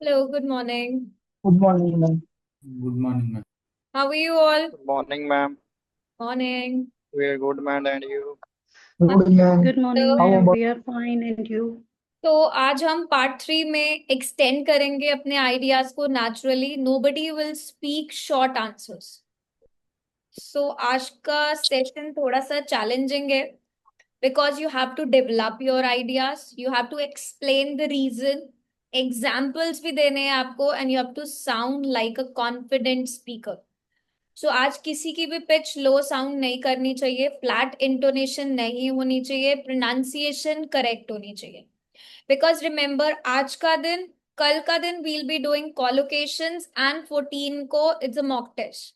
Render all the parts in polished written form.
Hello, good morning. Good morning, ma'am. Good morning, ma'am. How are you all? Good morning, ma'am. Morning. We are good, ma'am, and you? I'm Good, ma'am. Good morning, good. How ma'am. about We are fine, and you? तो आज हम part 3 में extend करेंगे अपने ideas को naturally nobody will speak short answers. So आज का session थोड़ा सा चैलेंजिंग है because you have to develop your ideas, you have to explain the reason, examples भी देने हैं आपको and you have to sound like a confident speaker. So आज किसी की भी पिच लो साउंड नहीं करनी चाहिए, फ्लैट इंटोनेशन नहीं होनी चाहिए, प्रोनाउंसिएशन करेक्ट होनी चाहिए। बिकॉज रिमेंबर आज का दिन, कल का दिन will be doing collocations and 14 को it's a mock test.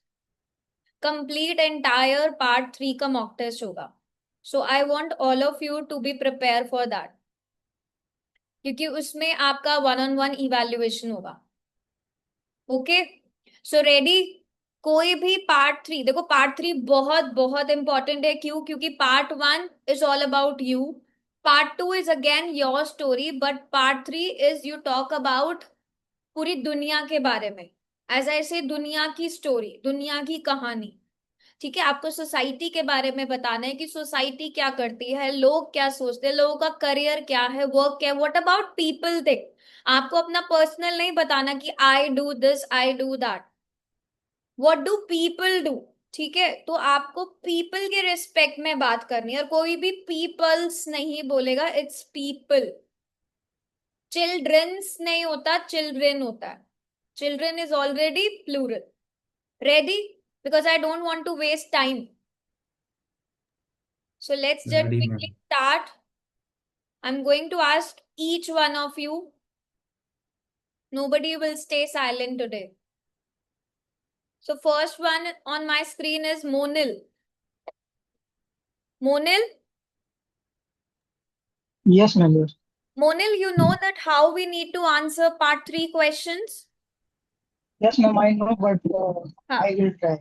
Complete entire part 3 का मॉक टेस्ट होगा। So I want all of you to be prepare for that, क्योंकि उसमें आपका वन ऑन वन इवेल्युएशन होगा। Okay, so ready? कोई भी part 3, देखो पार्ट 3 बहुत बहुत इंपॉर्टेंट है। क्यों? क्योंकि part 1 is all about you, part 2 is again your story, but part 3 is you talk about पूरी दुनिया के बारे में। एज ऐसे दुनिया की स्टोरी, दुनिया की कहानी। ठीक है, आपको सोसाइटी के बारे में बताना है कि सोसाइटी क्या करती है, लोग क्या सोचते हैं, लोगों का करियर क्या है, वर्क क्या है, व्हाट अबाउट पीपल थिंक। आपको अपना पर्सनल नहीं बताना कि I do this, I do that, what do people do. ठीक है, तो आपको पीपल के रिस्पेक्ट में बात करनी है, और कोई भी पीपल्स नहीं बोलेगा, इट्स पीपल। चिल्ड्रंस नहीं होता, चिल्ड्रेन होता है। Children is already plural. Ready? Because I don't want to waste time, so let's just Ready, quickly ma'am. start. I'm going to ask each one of you. Nobody will stay silent today. So first one on my screen is Monil. Monil, yes, ma'am? Yes. Monil, you know that how we need to answer part 3 questions? Yes, ma'am. I know, but हाँ. I will try.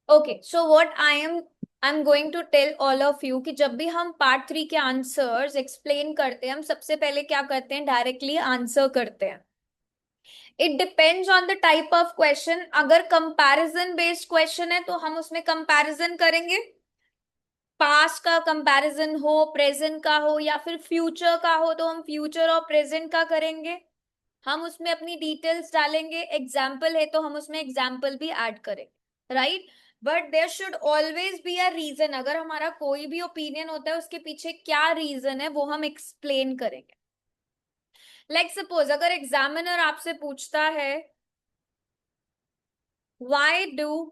Okay, so what I'm going to tell all of you कि जब भी हम part 3 के answers explain करते हैं, हम सबसे पहले क्या करते हैं, डायरेक्टली आंसर करते हैं। It depends on the type of question. अगर कंपैरिजन बेस्ड क्वेश्चन है तो हम उसमें कंपैरिजन करेंगे, पास्ट का कंपैरिजन हो, प्रेजेंट का हो, या फिर फ्यूचर का हो तो हम फ्यूचर और प्रेजेंट का करेंगे। हम उसमें अपनी डिटेल्स डालेंगे, एग्जाम्पल है तो हम उसमें एग्जाम्पल भी ऐड करेंगे, right? But there should always be a reason. अगर हमारा कोई भी ओपिनियन होता है, उसके पीछे क्या रीजन है वो हम एक्सप्लेन करेंगे। लाइक सपोज अगर एग्जामिनर आपसे पूछता है why do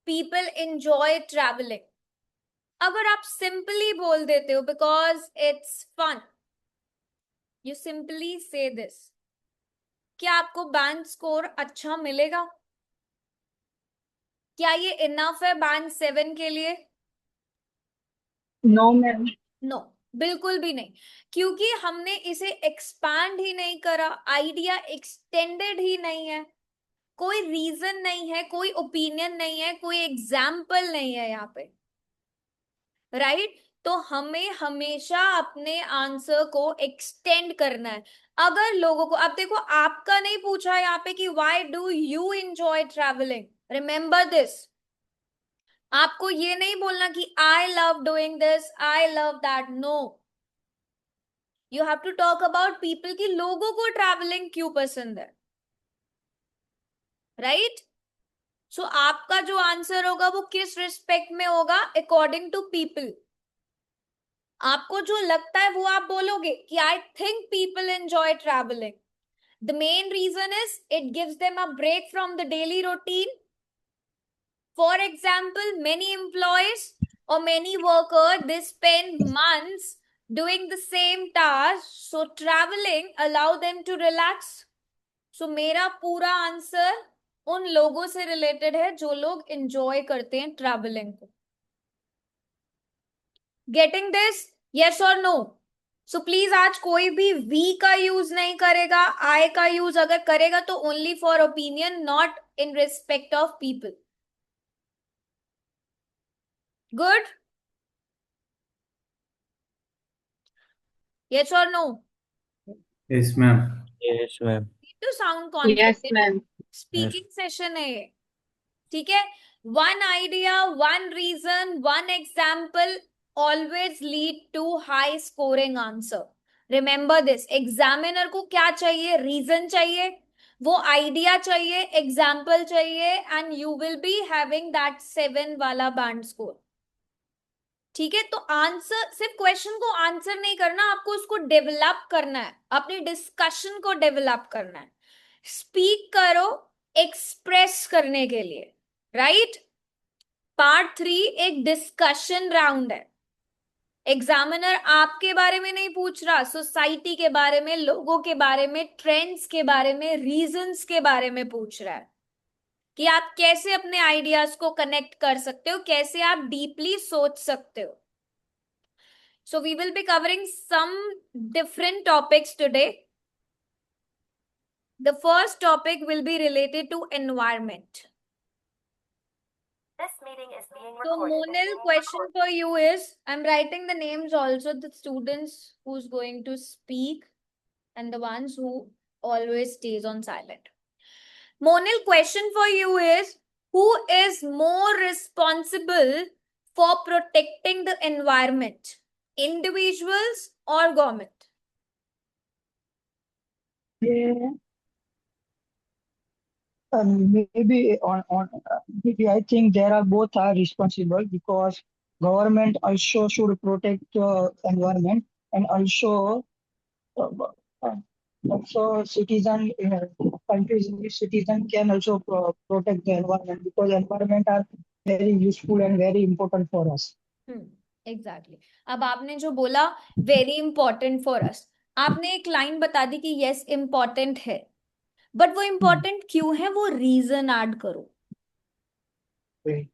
people enjoy travelling, अगर आप सिंपली बोल देते हो because it's fun, you simply say this, क्या आपको बैंक स्कोर अच्छा मिलेगा? क्या ये इनफ है बैंक 7 के लिए? No, ma'am. नो, बिल्कुल भी नहीं। क्योंकि हमने इसे एक्सपैंड ही नहीं करा, आइडिया एक्सटेंडेड ही नहीं है, कोई रीजन नहीं है, कोई ओपिनियन नहीं है, कोई एग्जाम्पल नहीं है यहाँ पे, राइट? तो हमें हमेशा अपने आंसर को एक्सटेंड करना है। अगर लोगों को, अब देखो आपका नहीं पूछा यहाँ पे कि why do you enjoy travelling, remember this. आपको ये नहीं बोलना कि I love doing this, I love that, no. You have to talk about people की लोगों को ट्रैवलिंग क्यों पसंद है, राइट? सो आपका जो आंसर होगा वो किस रिस्पेक्ट में होगा, अकॉर्डिंग टू पीपल। आपको जो लगता है वो आप बोलोगे कि I think people enjoy travelling. The main reason is it gives them a break from the daily routine. For example, many employees or many workers, they spend months doing the same task, so traveling allow them to relax. So मेरा पूरा answer उन लोगों से related है जो लोग enjoy करते हैं ट्रैवलिंग को। Getting this? यस और नो? सो प्लीज आज कोई भी वी का यूज नहीं करेगा, आई का यूज अगर करेगा तो only for opinion, not in respect of people. Good? Yes और no? Yes, ma'am. Yes, ma'am. To sound Yes, confident. ma'am. Speaking session है ये, ठीक है। One idea, one reason, one example always lead to high scoring answer. Remember this, examiner को क्या चाहिए? Reason चाहिए, वो आइडिया चाहिए, एग्जाम्पल चाहिए, and you will be having that 7 वाला बैंड स्कोर। ठीक है, तो आंसर, सिर्फ क्वेश्चन को आंसर नहीं करना, आपको उसको डेवलप करना है, अपनी डिस्कशन को डेवलप करना है। स्पीक करो एक्सप्रेस करने के लिए, राइट। पार्ट 3 एक डिस्कशन राउंड है। एग्जामिनर आपके बारे में नहीं पूछ रहा, सोसाइटी के बारे में, लोगों के बारे में, ट्रेंड्स के बारे में, रीजंस के बारे में पूछ रहा है कि आप कैसे अपने आइडियाज को कनेक्ट कर सकते हो, कैसे आप डीपली सोच सकते हो। So we will be covering some different topics today. The first topic will be related to environment. This meeting is being So recorded. Monil, question for you is, I'm writing the names also, the students who's going to speak and the ones who always stays on silent. Monil, question for you is, who is more responsible for protecting the environment? Individuals or government? Yeah. Maybe maybe I think there are both are responsible because government also should protect the environment and also uh, uh, also citizen countries citizen can also protect the environment because environment are very useful and very important for us. Exactly अब आपने जो बोला very important for us, आपने एक line बता दी कि yes important है, but वो इंपॉर्टेंट क्यों है, वो रीजन ऐड करो। Right.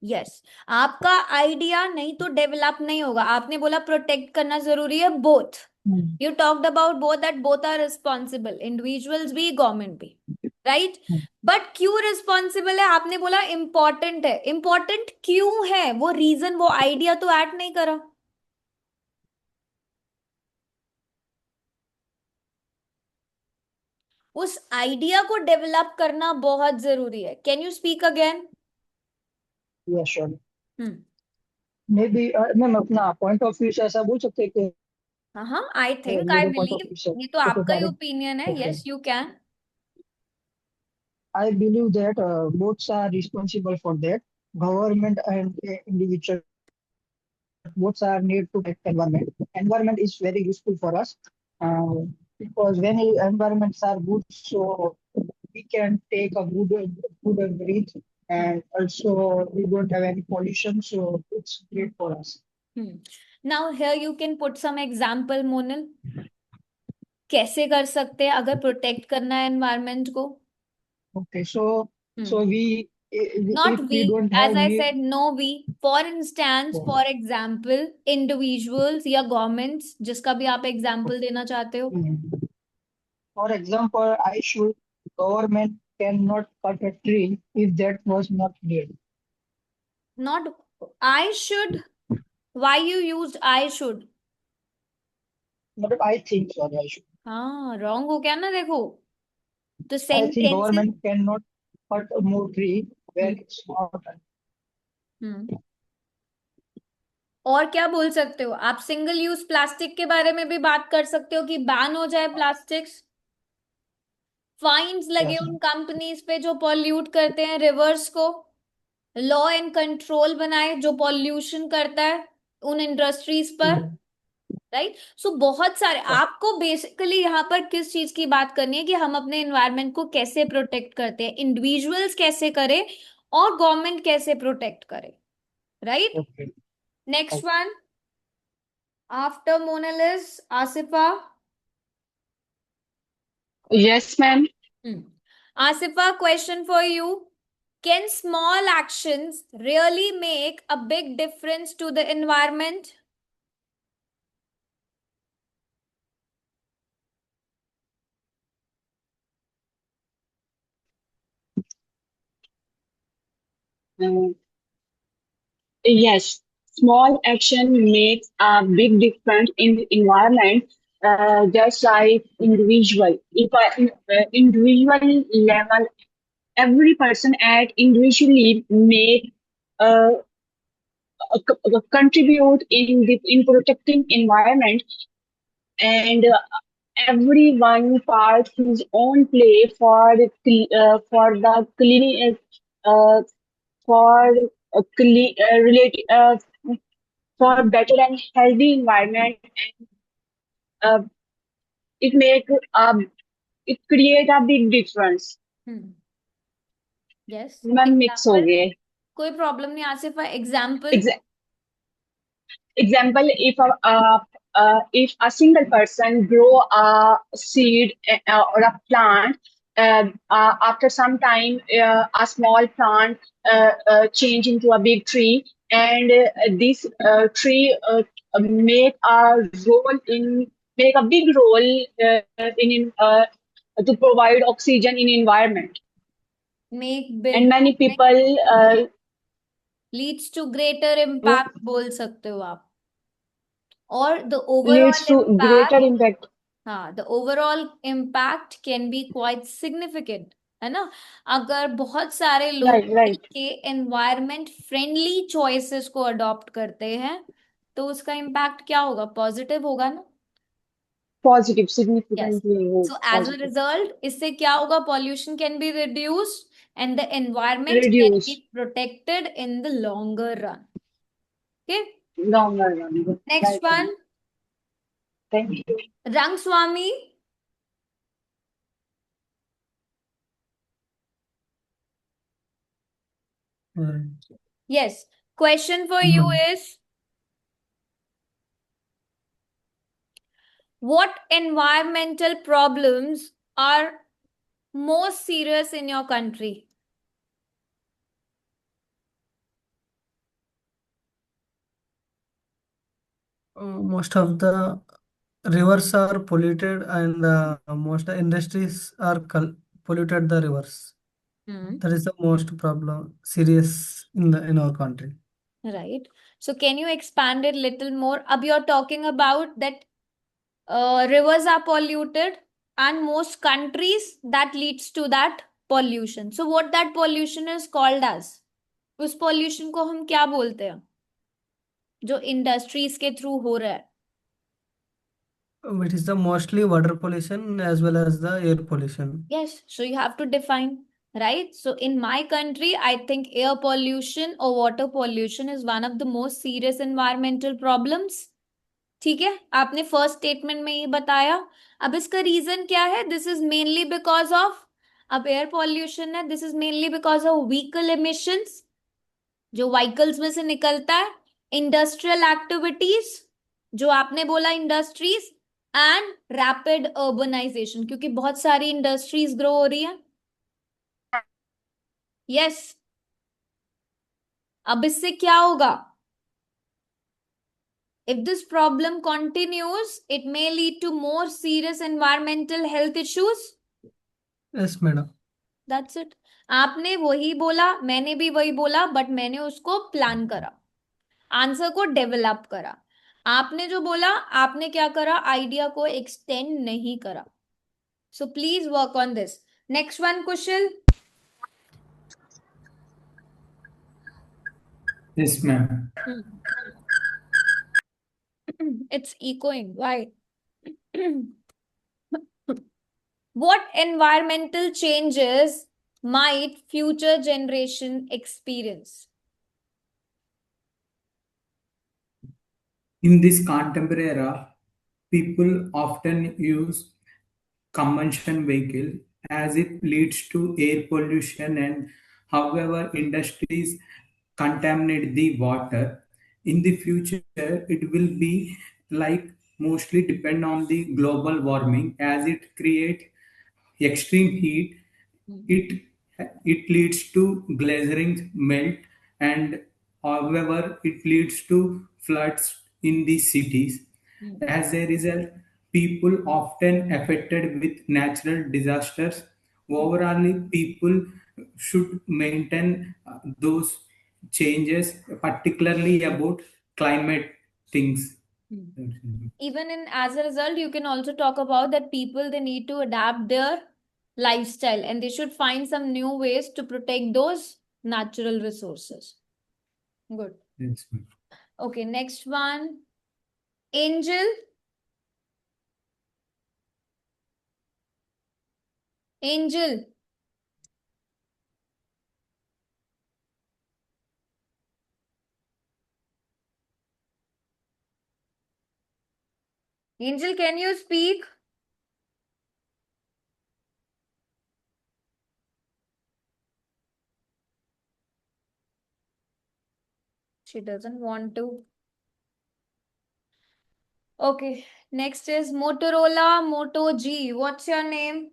यस आपका आइडिया नहीं तो डेवलप नहीं होगा। आपने बोला प्रोटेक्ट करना जरूरी है, both you talked about both, that both are responsible, individuals भी गवर्नमेंट भी, राइट। बट क्यों रिस्पॉन्सिबल है? आपने बोला इंपॉर्टेंट है, इंपॉर्टेंट क्यों है, वो रीजन, वो आइडिया तो ऐड नहीं करा। उस आइडिया को डेवलप करना बहुत जरूरी है। Can you speak again? Yeah, sure. Maybe ma'am अपना पॉइंट ऑफ व्यू से ऐसा बोल सकते हैं कि हाँ, आई थिंक, आई मेरे पॉइंट ऑफ बिलीव, व्यू से ये तो आपका ही ओपिनियन है। Okay. Yes you can. I believe that both are responsible for that. Government and individual both are need to protect environment. Environment is very useful for us because when environments are good, so we can take a good breathe, and also we don't have any pollution, so it's great for us. Now here you can put some example Monal, कैसे कर सकते हैं अगर protect करना है environment को। Okay, so we Not if we, we don't as have I need, said, no we. For instance, for example, individuals या governments, जिसका भी आप एग्जांपल देना चाहते हो। For example, I should government cannot cut a tree if that was not needed. Not I should. Why you used I should? But I think so. I should. हाँ, wrong हो गया ना, देखो तो I think sentences. government cannot cut more tree when it's not. और क्या बोल सकते हो आप? सिंगल यूज प्लास्टिक के बारे में भी बात कर सकते हो कि बैन हो जाए प्लास्टिक्स, फाइन्स लगे Yes, उन कंपनीज पे जो पॉल्यूट करते हैं रिवर्स को, लॉ एंड कंट्रोल बनाए जो पॉल्यूशन करता है उन इंडस्ट्रीज पर, राइट। सो बहुत सारे, आपको बेसिकली यहाँ पर किस चीज की बात करनी है कि हम अपने एनवायरनमेंट को कैसे प्रोटेक्ट करते हैं, इंडिविजुअल्स कैसे करें और गवर्नमेंट कैसे प्रोटेक्ट करे, right. Okay. Next one after Monal is Asifa. Yes, ma'am. Asifa, question for you. Can small actions really make a big difference to the environment? Yes, small action makes a big difference in the environment. just like individual. If individual level, every person at individually make uh, contribute in protecting environment, and everyone part his own play for the clean uh, for relate for better and healthy environment. uh, it make it create a big difference. Hmm yes ma'am mix हो example गए. कोई problem नहीं Asif example Exa- Example, if a single person grow a seed or a plant, after some time, a small plant change into a big tree, and this tree make a role in make a big role in to provide oxygen in environment. Make And big many people leads to greater impact बोल सकते हो आप और the leads overall to greater impact impact. हाँ the overall impact can be quite significant है ना अगर बहुत सारे लोग Right, right. के एनवायरमेंट फ्रेंडली चॉइसेस को अडॉप्ट करते हैं तो उसका इम्पैक्ट क्या होगा पॉजिटिव होगा ना Positive, yes significantly so as a positive. Result इससे क्या होगा pollution can be reduced and the environment can be Reduce protected in the longer run okay longer run. Next Right. One Thank you. रंग स्वामी yes question for you is what environmental problems are most serious in your country Most of the rivers are polluted, and most industries are polluted the rivers. That is the most problem serious in our country. right so can you expand it little more ab you're talking about that rivers are polluted and most countries that leads to that pollution so what that pollution is called as उस pollution को हम क्या बोलते हैं जो industries के through हो रहा है It is the mostly water pollution as well as the air pollution. yes so you have to define right so in my country I think air pollution or water pollution is one of the most serious environmental problems ठीक है आपने first statement में ये बताया अब इसका reason क्या है this is mainly because of अब एयर पॉल्यूशन है this is mainly because of vehicle emissions जो व्हीकल्स में से निकलता है इंडस्ट्रियल एक्टिविटीज जो आपने बोला इंडस्ट्रीज एंड रैपिड अर्बनाइजेशन क्योंकि बहुत सारी इंडस्ट्रीज ग्रो हो रही है यस अब इससे क्या होगा if this problem continues it may lead to more serious environmental health issues Yes, madam. that's it आपने वही बोला मैंने भी वही बोला बट मैंने उसको प्लान करा आंसर को डेवलप करा आपने जो बोला आपने क्या करा आइडिया को एक्सटेंड नहीं करा so please work on this next one Kusal Yes, ma'am. it's echoing why what environmental changes might future generation experience In this contemporary era, people often use combustion vehicle as it leads to air pollution, and however industries contaminate the water. In the future, it will be like mostly depend on the global warming as it create extreme heat. it it leads to glaciering melt, and however it leads to floods in the cities. As a result, people often affected with natural disasters. Overall, people should maintain those changes, particularly about climate things. Even in as a result, you can also talk about that people, they need to adapt their lifestyle and they should find some new ways to protect those natural resources. Good. Yes, ma'am. Okay, next one. Angel. Angel. Angel, can you speak? She doesn't want to. Okay, next is Motorola Moto G. What's your name?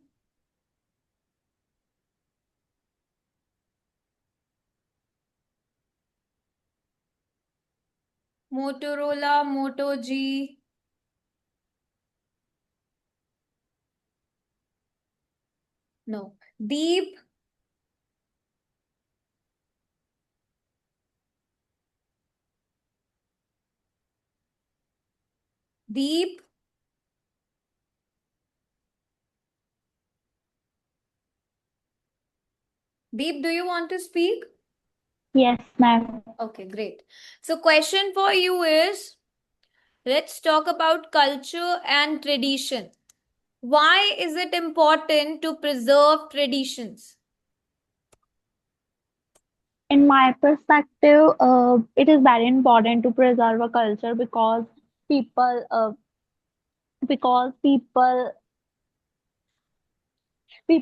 Motorola Moto G. No. Deep. Deep. Deep, do you want to speak? Yes, ma'am. Okay, great. So question for you is, let's talk about culture and tradition. Why is it important to preserve traditions? In my perspective, it is very important to preserve a culture people, uh, because people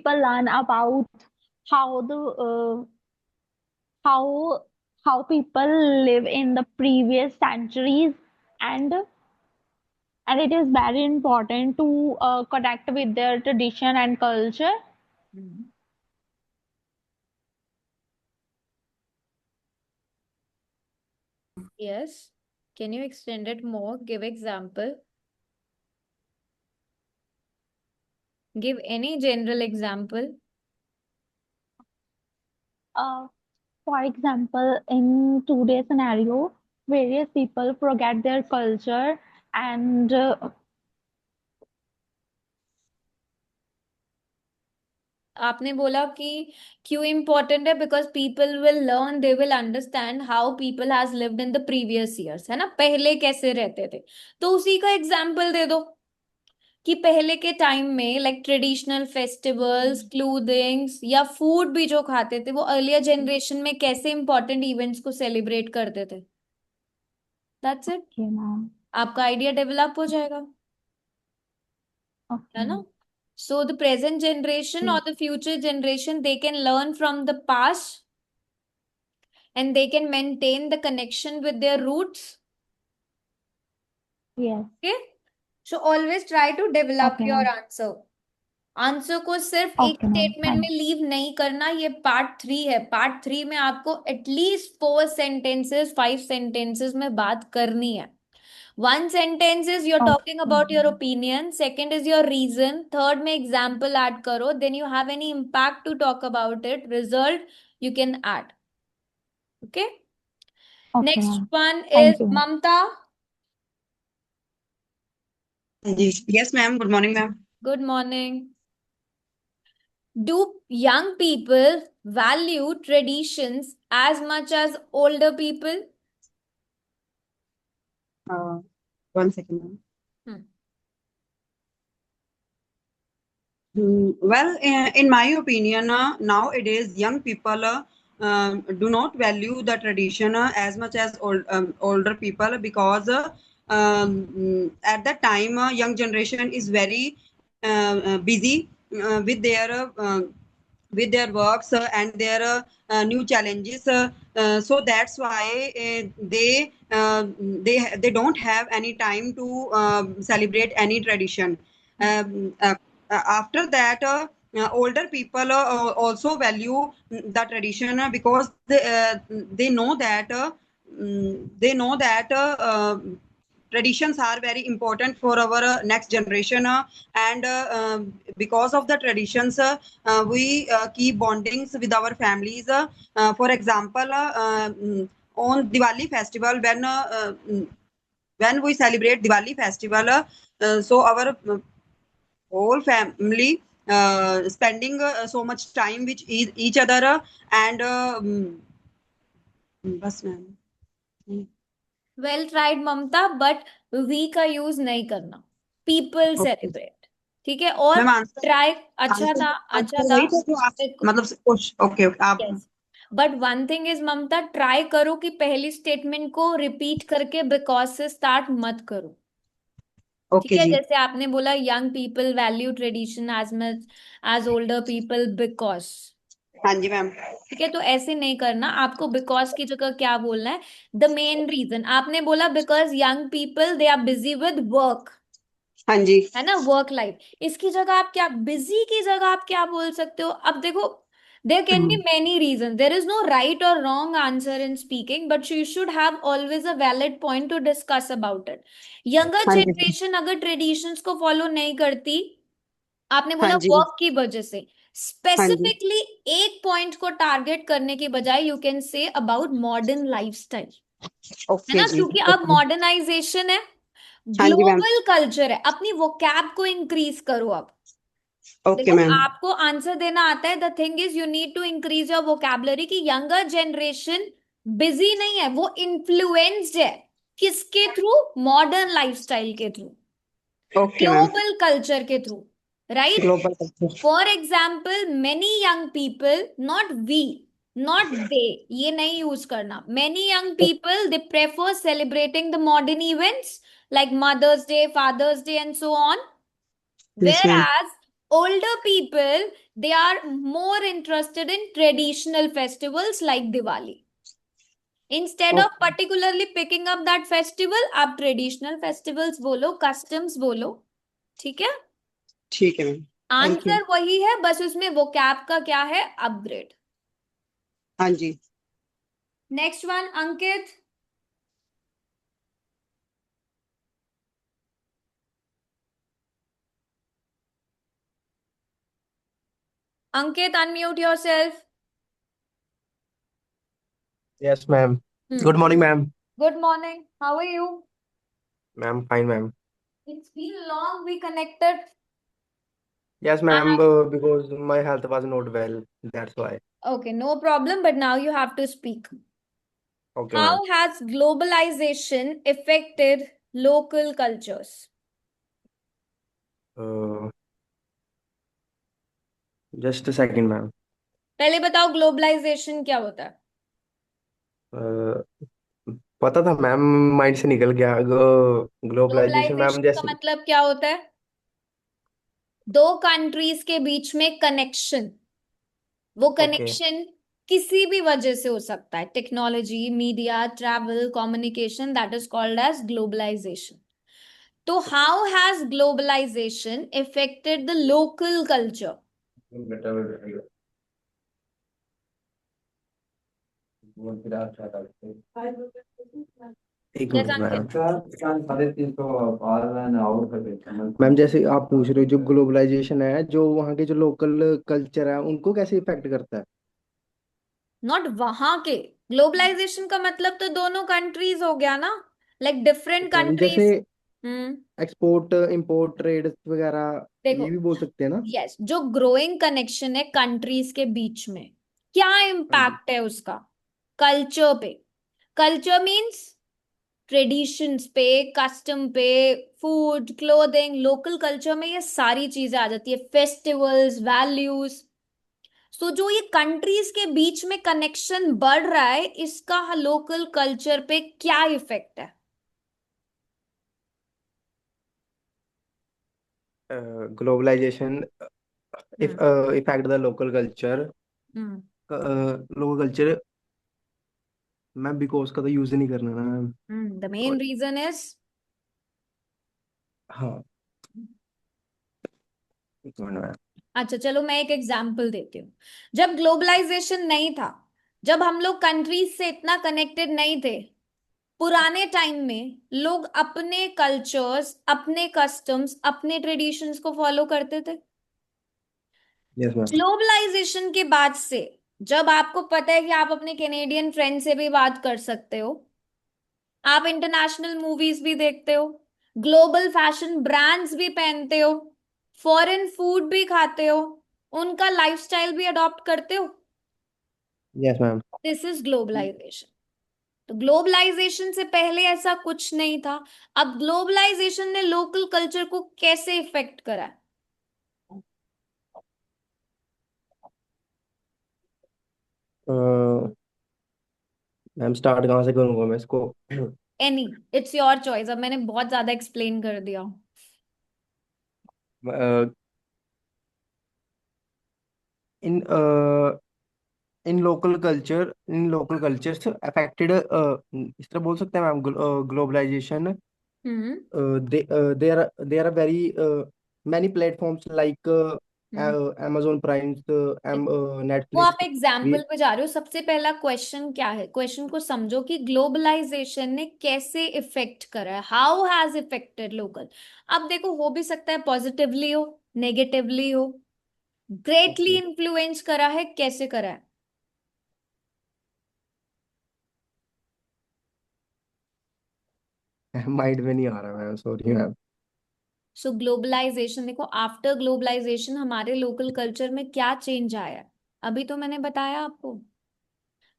learn about how the how how people live in the previous centuries, and and it is very important to connect with their tradition and culture. Yes. Can you extend it more? Give example. Give any general example. Uh, for example, in today's scenario, various people forget their culture, and आपने बोला कि क्यों important है, because people will learn, they will understand how people has lived in the previous years, है ना, पहले कैसे रहते थे। तो उसी का एग्जाम्पल दे दो कि पहले के टाइम में लाइक ट्रेडिशनल फेस्टिवल्स, क्लोथिंग्स या फूड भी जो खाते थे वो अर्लियर जनरेशन में कैसे इंपॉर्टेंट इवेंट्स को सेलिब्रेट करते थे। That's it. okay, ma'am. आपका आइडिया डेवलप हो जाएगा, है Okay. ना। So the present generation or the future generation, they can learn from the past and they can maintain the connection with their roots. Yes. Okay. So always try to develop Okay, your ma'am. answer. Answer को सिर्फ एक Okay, ma'am. Statement में leave नहीं करना। ये part 3 है। Part 3 में आपको एटलीस्ट 4 सेंटेंसेस 5 सेंटेंसेस में बात करनी है। 1 sentence is you're talking about your opinion, second is your reason, third में example add करो, then you have any impact to talk about it, result you can add. Okay. Okay, Next ma'am. one Thank is you. Mamta. Yes, ma'am. Good morning, ma'am. Good morning. Do young people value traditions as much as older people? One second, ma'am. Hmm. Well, in my opinion, nowadays young people do not value the tradition as much as older people, because at that time young generation is very busy with their works and their new challenges. So that's why they don't have any time to celebrate any tradition. After that, older people also value the tradition because they know that traditions are very important for our next generation, and because of the traditions we keep bondings with our families. For example, on Diwali festival, when when we celebrate Diwali festival, so our whole family spending so much time with each other, and बस ma'am. Well tried Mamta, but we का use नहीं करना, people okay celebrate, ठीक है। और ma'am, answer try, अच्छा answer था, अच्छा आंसर था। वही था जो आप मतलब ओके ओके आप. Yes, but one thing is Mamta, try करो कि पहली स्टेटमेंट को रिपीट करके बिकॉज से स्टार्ट मत करो, ठीक ओके है। जी. जैसे आपने बोला young people value tradition as much as older people because, हाँ जी मैम. ठीक है। तो ऐसे नहीं करना, आपको बिकॉज की जगह क्या बोलना है, द मेन रीजन। आपने बोला because young people they are busy with work, हाँ जी. है ना, वर्क लाइफ। इसकी जगह आप क्या, बिजी की जगह आप क्या बोल सकते हो? अब देखो, there can be many reason, there is no right और wrong answer in speaking, but you should have always a valid point to discuss about it. Younger हाँ जी. जनरेशन अगर ट्रेडिशंस को फॉलो नहीं करती, आपने हाँ बोला जी. वर्क की वजह से, हाँ जी. स्पेसिफिकली एक पॉइंट को टारगेट करने के बजाय you can say about modern lifestyle, है ओके ना, जी. क्योंकि अब ओके. मॉडर्नाइजेशन है, हाँ जी मैम. ग्लोबल कल्चर है, अपनी वोकैब को इंक्रीज करो अब। ओके देखो, मैम. आपको आंसर देना आता है, the thing is you need to increase your vocabulary, कि यंगर जनरेशन बिजी नहीं है, वो इन्फ्लुएंस्ड है, किसके थ्रू, मॉडर्न लाइफस्टाइल के through, okay ma'am. Global culture के through, right. Global culture. For example, many young people, not we, not they, ये नहीं यूज करना, many young people they prefer celebrating the modern events like Mother's Day, Father's Day, and so on. Yes ma'am. Whereas older people, they are more interested in traditional festivals like Diwali. Instead of okay. particularly picking up that festival, आप traditional festivals बोलो, customs बोलो, ठीक है। ठीक है ma'am. Thank you. Answer वही है, बस उसमें वोकैब का क्या है, अपग्रेड। हाँ जी. Next one, Ankit. Ankit, unmute yourself. Yes, ma'am. Good morning, ma'am. Good morning, how are you? Ma'am, fine, ma'am. It's been long we connected. Yes, ma'am, because my health was not well. That's why. Okay, no problem, but now you have to speak. Okay, ma'am. How has globalization affected local cultures? Uh, just a second, ma'am. पहले बताओ globalisation क्या होता है? Uh, पता था ma'am, mind से निकल गया। ग्लोबलाइजेशन मैम, ग्लोबलाइजेशन का जैसे मतलब क्या होता है? दो कंट्रीज के बीच में कनेक्शन, वो ओके कनेक्शन किसी भी वजह से हो सकता है, technology, media, travel, communication, that is called as globalisation. तो how has globalisation affected the local culture? एक yes minute ma'am. Ankit. Ma'am, जैसे आप पूछ रहे हो, जो ग्लोबलाइजेशन है, जो वहाँ के जो लोकल कल्चर है, उनको कैसे इफेक्ट करता है? नॉट वहां के, ग्लोबलाइजेशन का मतलब तो दोनों कंट्रीज हो गया ना, लाइक डिफरेंट मैम, जैसे कंट्रीज। हम्म। एक्सपोर्ट इंपोर्ट ट्रेड वगैरह, देखो, ये भी बोल सकते हैं ना? यस, जो ग्रोइंग कनेक्शन है कंट्रीज के बीच में, क्या हाँ जी। इम्पैक्ट है उसका कल्चर पे? कल्चर मीन्स ट्रेडिशंस पे, कस्टम पे, फूड, क्लोथिंग, लोकल कल्चर में ये सारी चीजें आ जाती है, फेस्टिवल्स, वैल्यूज। सो जो ये कंट्रीज के बीच में कनेक्शन बढ़ रहा है, इसका लोकल कल्चर पे क्या इफेक्ट है? Globalisation if hmm. affect the local culture, hmm. local culture, मैं बिकॉज का तो यूज नहीं करना ना ma'am. The main reason is, हाँ, एक मिनट मैम। अच्छा चलो मैं एक एग्जांपल देती हूँ। जब ग्लोबलाइजेशन नहीं था, जब हम लोग कंट्रीज से इतना कनेक्टेड नहीं थे, पुराने टाइम में लोग अपने कल्चर्स, अपने कस्टम्स, अपने ट्रेडिशंस को फॉलो करते थे। Yes ma'am. ग्लोबलाइजेशन के बाद से, जब आपको पता है कि आप अपने कैनेडियन फ्रेंड से भी बात कर सकते हो, आप इंटरनेशनल मूवीज भी देखते हो, ग्लोबल फैशन ब्रांड्स भी पहनते हो, फॉरेन फूड भी खाते हो, उनका लाइफस्टाइल भी अडॉप्ट करते हो। Yes ma'am. This is globalisation. तो ग्लोबलाइजेशन से पहले ऐसा कुछ नहीं था। अब ग्लोबलाइजेशन ने लोकल कल्चर को कैसे इफेक्ट करा है? मैम स्टार्ट कहाँ से करूँगा मैं इसको? Any, it's your choice. अब मैंने बहुत ज्यादा एक्सप्लेन कर दिया। In in local cultures affected, इस तरह बोल सकते हैं ma'am, globalisation. Hmm there are very many platforms like hmm Amazon Prime, वो Netflix. आप एग्जाम्पल We पे जा रहे हो। सबसे पहला क्वेश्चन क्या है? क्वेश्चन को समझो कि ग्लोबलाइजेशन ने कैसे इफेक्ट करा है, हाउ हैज इफेक्टेड लोकल। अब देखो, हो भी सकता है पॉजिटिवली हो, नेगेटिवली हो। Greatly okay. इन्फ्लुएंस करा है, कैसे करा है? माइंड में नहीं आ रहा मैम, सॉरी मैम। सो ग्लोबलाइजेशन, देखो आफ्टर ग्लोबलाइजेशन हमारे लोकल कल्चर में क्या चेंज आया है, अभी तो मैंने बताया आपको।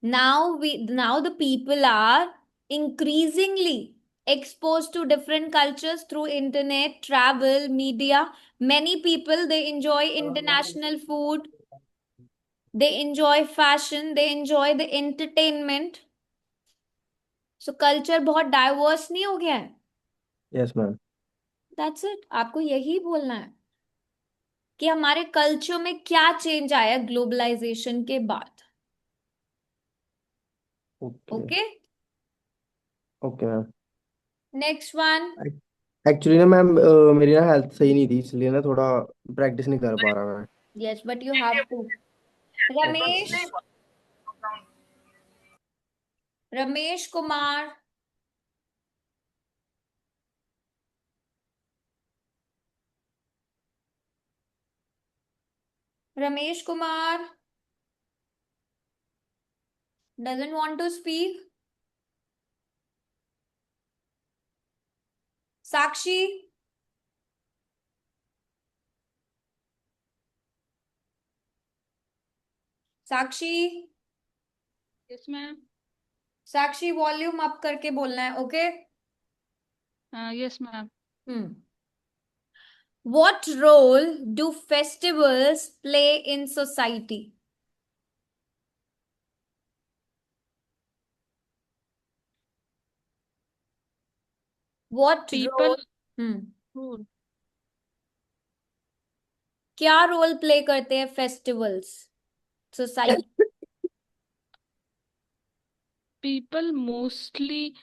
Now the people are increasingly exposed to different cultures through internet, travel, media. Many people, they enjoy international food, they enjoy fashion, they enjoy the entertainment. So culture बहुत डाइवर्स नहीं हो गया है? Yes ma'am. That's it. आपको यही बोलना है कि हमारे कल्चर में क्या चेंज आया ग्लोबलाइजेशन के बाद। Okay. Okay, okay ma'am. Next one. Actually ना मैम, मेरी ना हेल्थ सही नहीं थी, इसलिए ना थोड़ा प्रैक्टिस नहीं कर पा रहा मैं। Yes, but you have to. Ramesh, okay. Ramesh Kumar, Ramesh Kumar doesn't want to speak. Sakshi, Sakshi, yes ma'am. Sakshi volume up करके बोलना है, okay? Yes ma'am. Hmm What role do festivals play in society? What people role? क्या रोल प्ले करते हैं festivals society? people mostly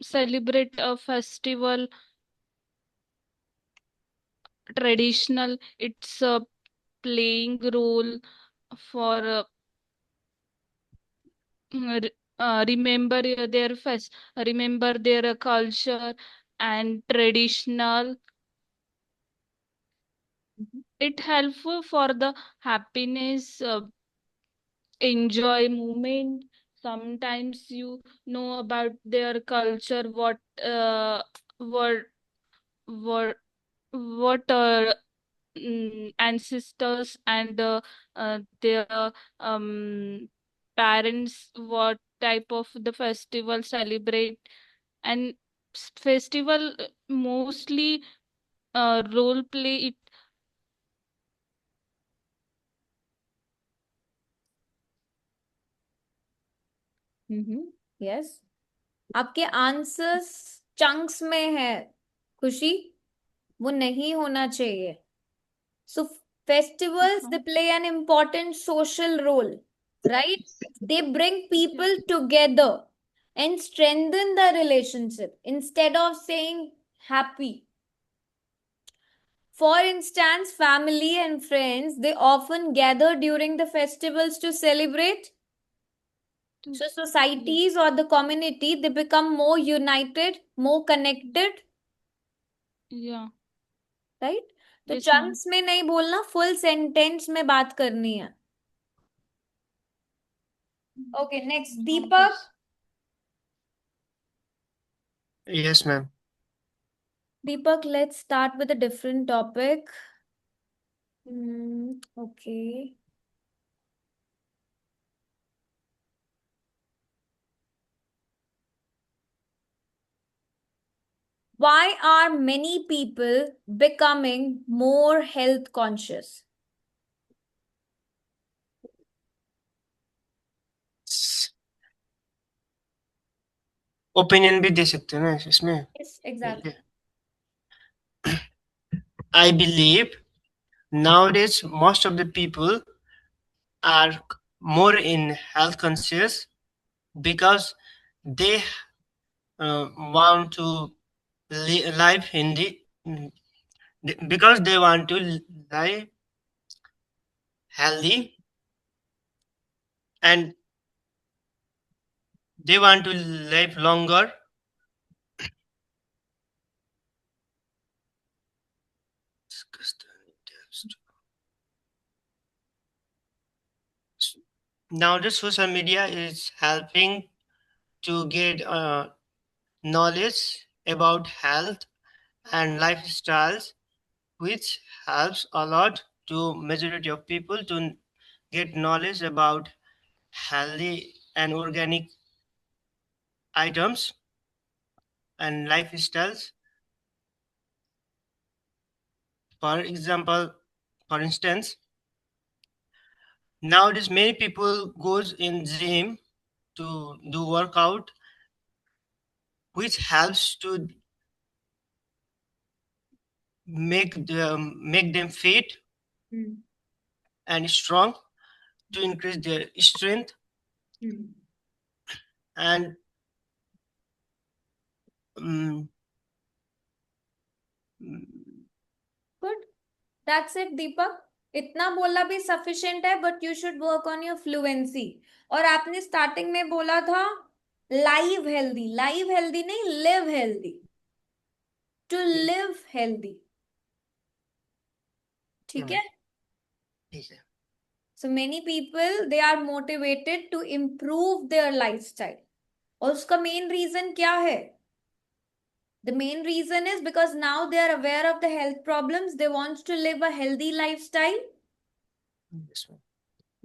celebrate a festival traditional. It's a playing role for remember their remember their culture and traditional. It helpful for the happiness, enjoy moment. Sometimes you know about their culture, what what what ancestors and their parents, what type of the festival celebrate. And festival mostly role play it. Yes, आपके answers chunks में है खुशी, वो नहीं होना चाहिए। So festivals, they play an important social role, right? They bring people together and strengthen the relationship instead of saying happy. For instance, family and friends, they often gather during the festivals to celebrate. So societies or the community, they become more united, more connected, Yeah. right? तो Yes ma'am. Chunks में नहीं बोलना, full sentence में बात करनी है। Okay, next Deepak. Yes, ma'am. Deepak, let's start with a different topic. Okay. Why are many people becoming more health conscious? Opinion भी दे सकते हैं ना इसमें. Yes, exactly. I believe nowadays most of the people are more in health conscious because they want to live in because they want to live healthy and they want to live longer. Nowadays social media is helping to get knowledge about health and lifestyles, which helps a lot to majority of people to get knowledge about healthy and organic items and lifestyles. For instance, nowadays many people goes in gym to do workout, which helps to make them fit and strong to increase their strength and um, Good. That's it, Deepak. इतना बोलना भी sufficient है, but you should work on your fluency. और आपने starting में बोला था live healthy नहीं, live healthy. To live healthy. ठीक है. ठीक है. So many people, they are motivated to improve their lifestyle. और उसका main reason क्या है? The main reason is because now they are aware of the health problems. They want to live a healthy lifestyle. Yes, ma'am.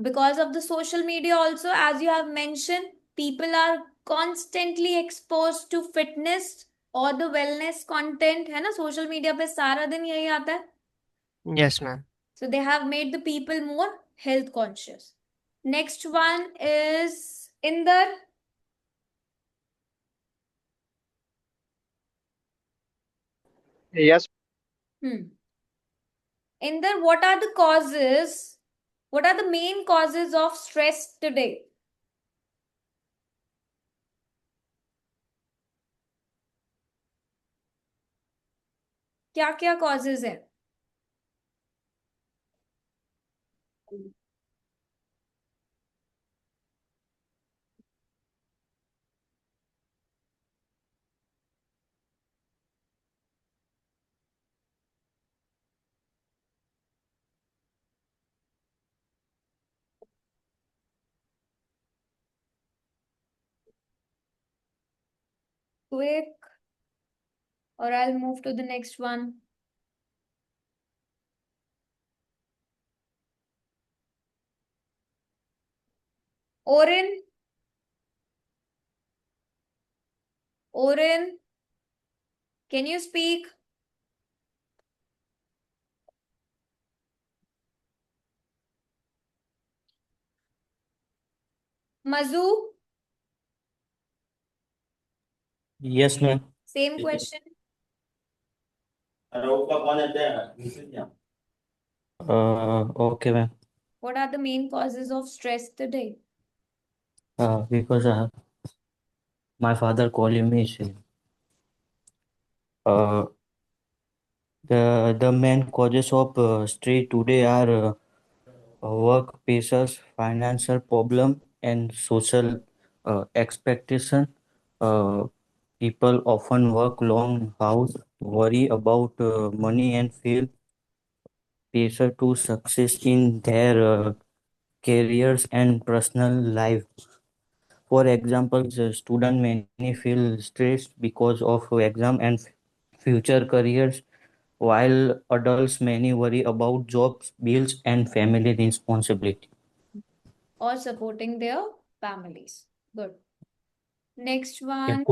Because of the social media also, as you have mentioned, people are constantly exposed to fitness or the wellness content. है ना, social media पे सारा दिन यही आता है. Yes, ma'am. So they have made the people more health conscious. Next one is Inder. Yes. Inder, what are the causes? What are the main causes of stress today? क्या क्या causes हैं? Quick, or I'll move to the next one. Oren. Oren, can you speak? Mazu, Yes, ma'am. same question. Okay, ma'am. What are the main causes of stress today? Because my father calling me. Uh, the main causes of stress today are work pressures, financial problem, and social expectation. Uh, People often work long hours, worry about money, and feel pressure to success in their careers and personal life. For example, the student many feel stressed because of exam and future careers, while adults many worry about jobs, bills, and family responsibility. or supporting their families. Good. Next क्या one.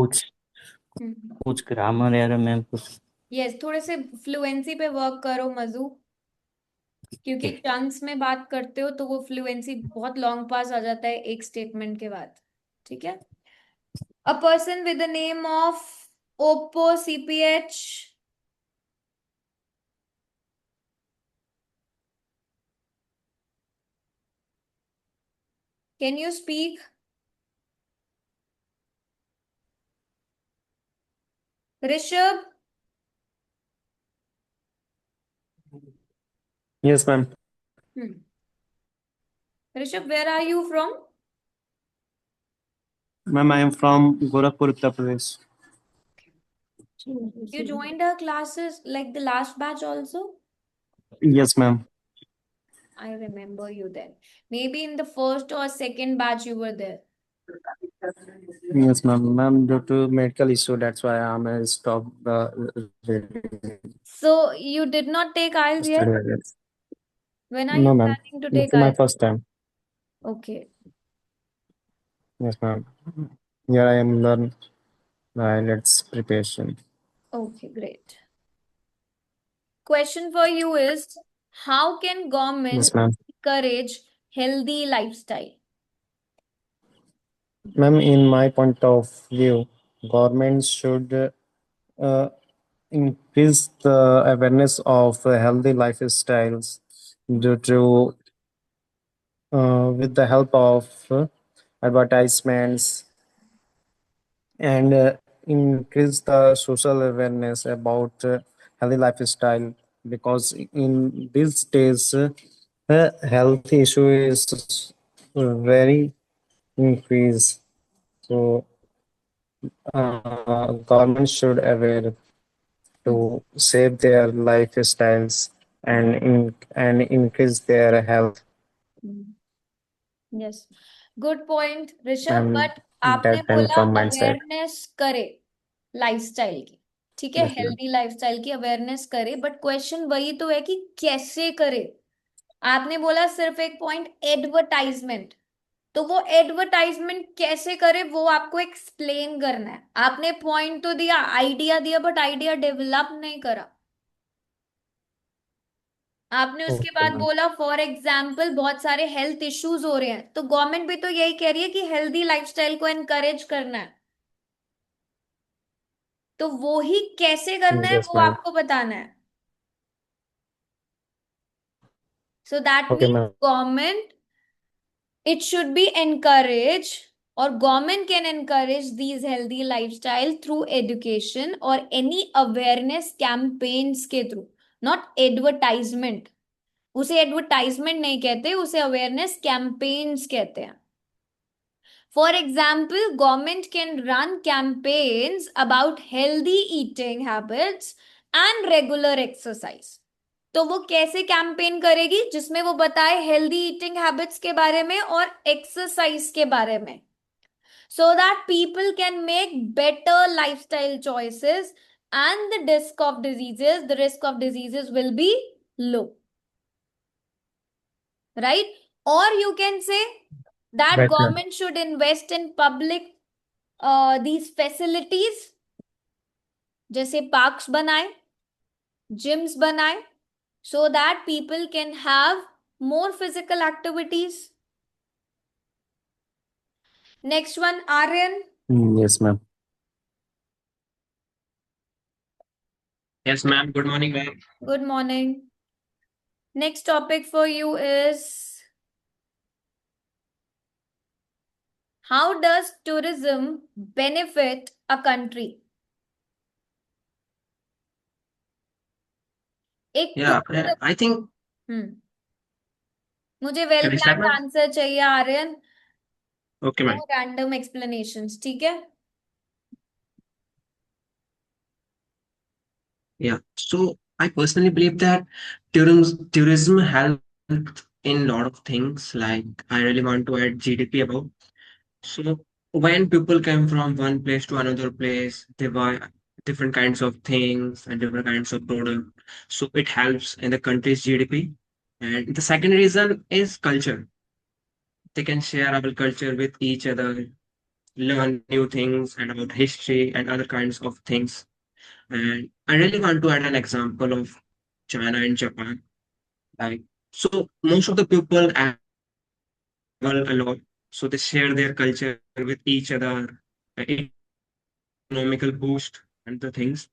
कुछ grammar error ma'am कुछ yes, थोड़े से fluency पे work करो मजू, क्योंकि chunks में बात करते हो तो वो फ्लुएंसी बहुत लॉन्ग पास आ जाता है एक स्टेटमेंट के बाद। ठीक है। A person with the name of Oppo CPH, can you speak? Rishabh? Yes, ma'am. Rishabh, where are you from? Ma'am, I am from Gorakhpur, Uttar Pradesh. You joined our classes like the last batch also? Yes, ma'am. I remember you then. Maybe in the first or second batch you were there. Yes, ma'am. Ma'am, due to medical issue, that's why I'm stopped So you did not take IELTS yet? study. Yes. When are No, you ma'am. planning to take It's my IELTS? first time. Okay. Yes, ma'am. Here I am learn let's preparation. Okay, great. Question for you is, how can government Yes, ma'am. encourage healthy lifestyle? Ma'am, in my point of view, government should uh, increase the awareness of healthy lifestyles due to with the help of advertisements and increase the social awareness about healthy lifestyle, because in these days health issue is very increased. So government should aware to save their lifestyles and and increase their health. Yes, good point, Rishabh. And but आपने that time बोला from my side. Awareness करे lifestyle की, ठीक है, Yes, ma'am. Healthy lifestyle की awareness करे, but question वही तो है कि कैसे करे। आपने बोला सिर्फ एक पॉइंट, एडवर्टाइजमेंट। तो वो एडवर्टाइजमेंट कैसे करे वो आपको एक्सप्लेन करना है। आपने पॉइंट तो दिया, आइडिया दिया, बट आइडिया डेवलप नहीं करा। आपने उसके Okay, बाद ma'am. बोला फॉर एग्जाम्पल बहुत सारे हेल्थ इश्यूज हो रहे हैं, तो गवर्नमेंट भी तो यही कह रही है कि हेल्दी लाइफस्टाइल को एनकरेज करना है। तो वो ही कैसे करना है Yes, वो ma'am. आपको बताना है। So that Okay, means ma'am. Government, it should be encouraged, or government can encourage these healthy lifestyle through education or any awareness campaigns के through, not advertisement। उसे एडवर्टाइजमेंट नहीं कहते, उसे अवेयरनेस कैंपेन्स कहते हैं। For example, government can run campaigns about healthy eating habits and regular exercise. तो वो कैसे कैंपेन करेगी, जिसमें वो बताए हेल्दी ईटिंग हैबिट्स के बारे में और एक्सरसाइज के बारे में, so that people can make better lifestyle choices and the risk of diseases will be low, right? Or you can say that Right, ma'am. government should invest in public these facilities, जैसे parks बनाए, gyms बनाए, so that people can have more physical activities. Next one, Aryan. Yes, ma'am. Yes, ma'am. Good morning, ma'am. Good morning. Next topic for you is, how does tourism benefit a country? एक Yeah, I think. मुझे well Can I start, planned ma'am? Answer चाहिए Aryan, Okay, no ma'am. Random explanations, ठीक है? Yeah. So I personally believe that tourism helps in a lot of things. Like I really want to add GDP about. So when people come from one place to another place, they buy different kinds of things and different kinds of product. So it helps in the country's GDP. And the second reason is culture. They can share our culture with each other, learn new things and about history and other kinds of things. And I really want to add an example of China and Japan. Like, so most of the people travel a lot, so they share their culture with each other, economical boost and the things.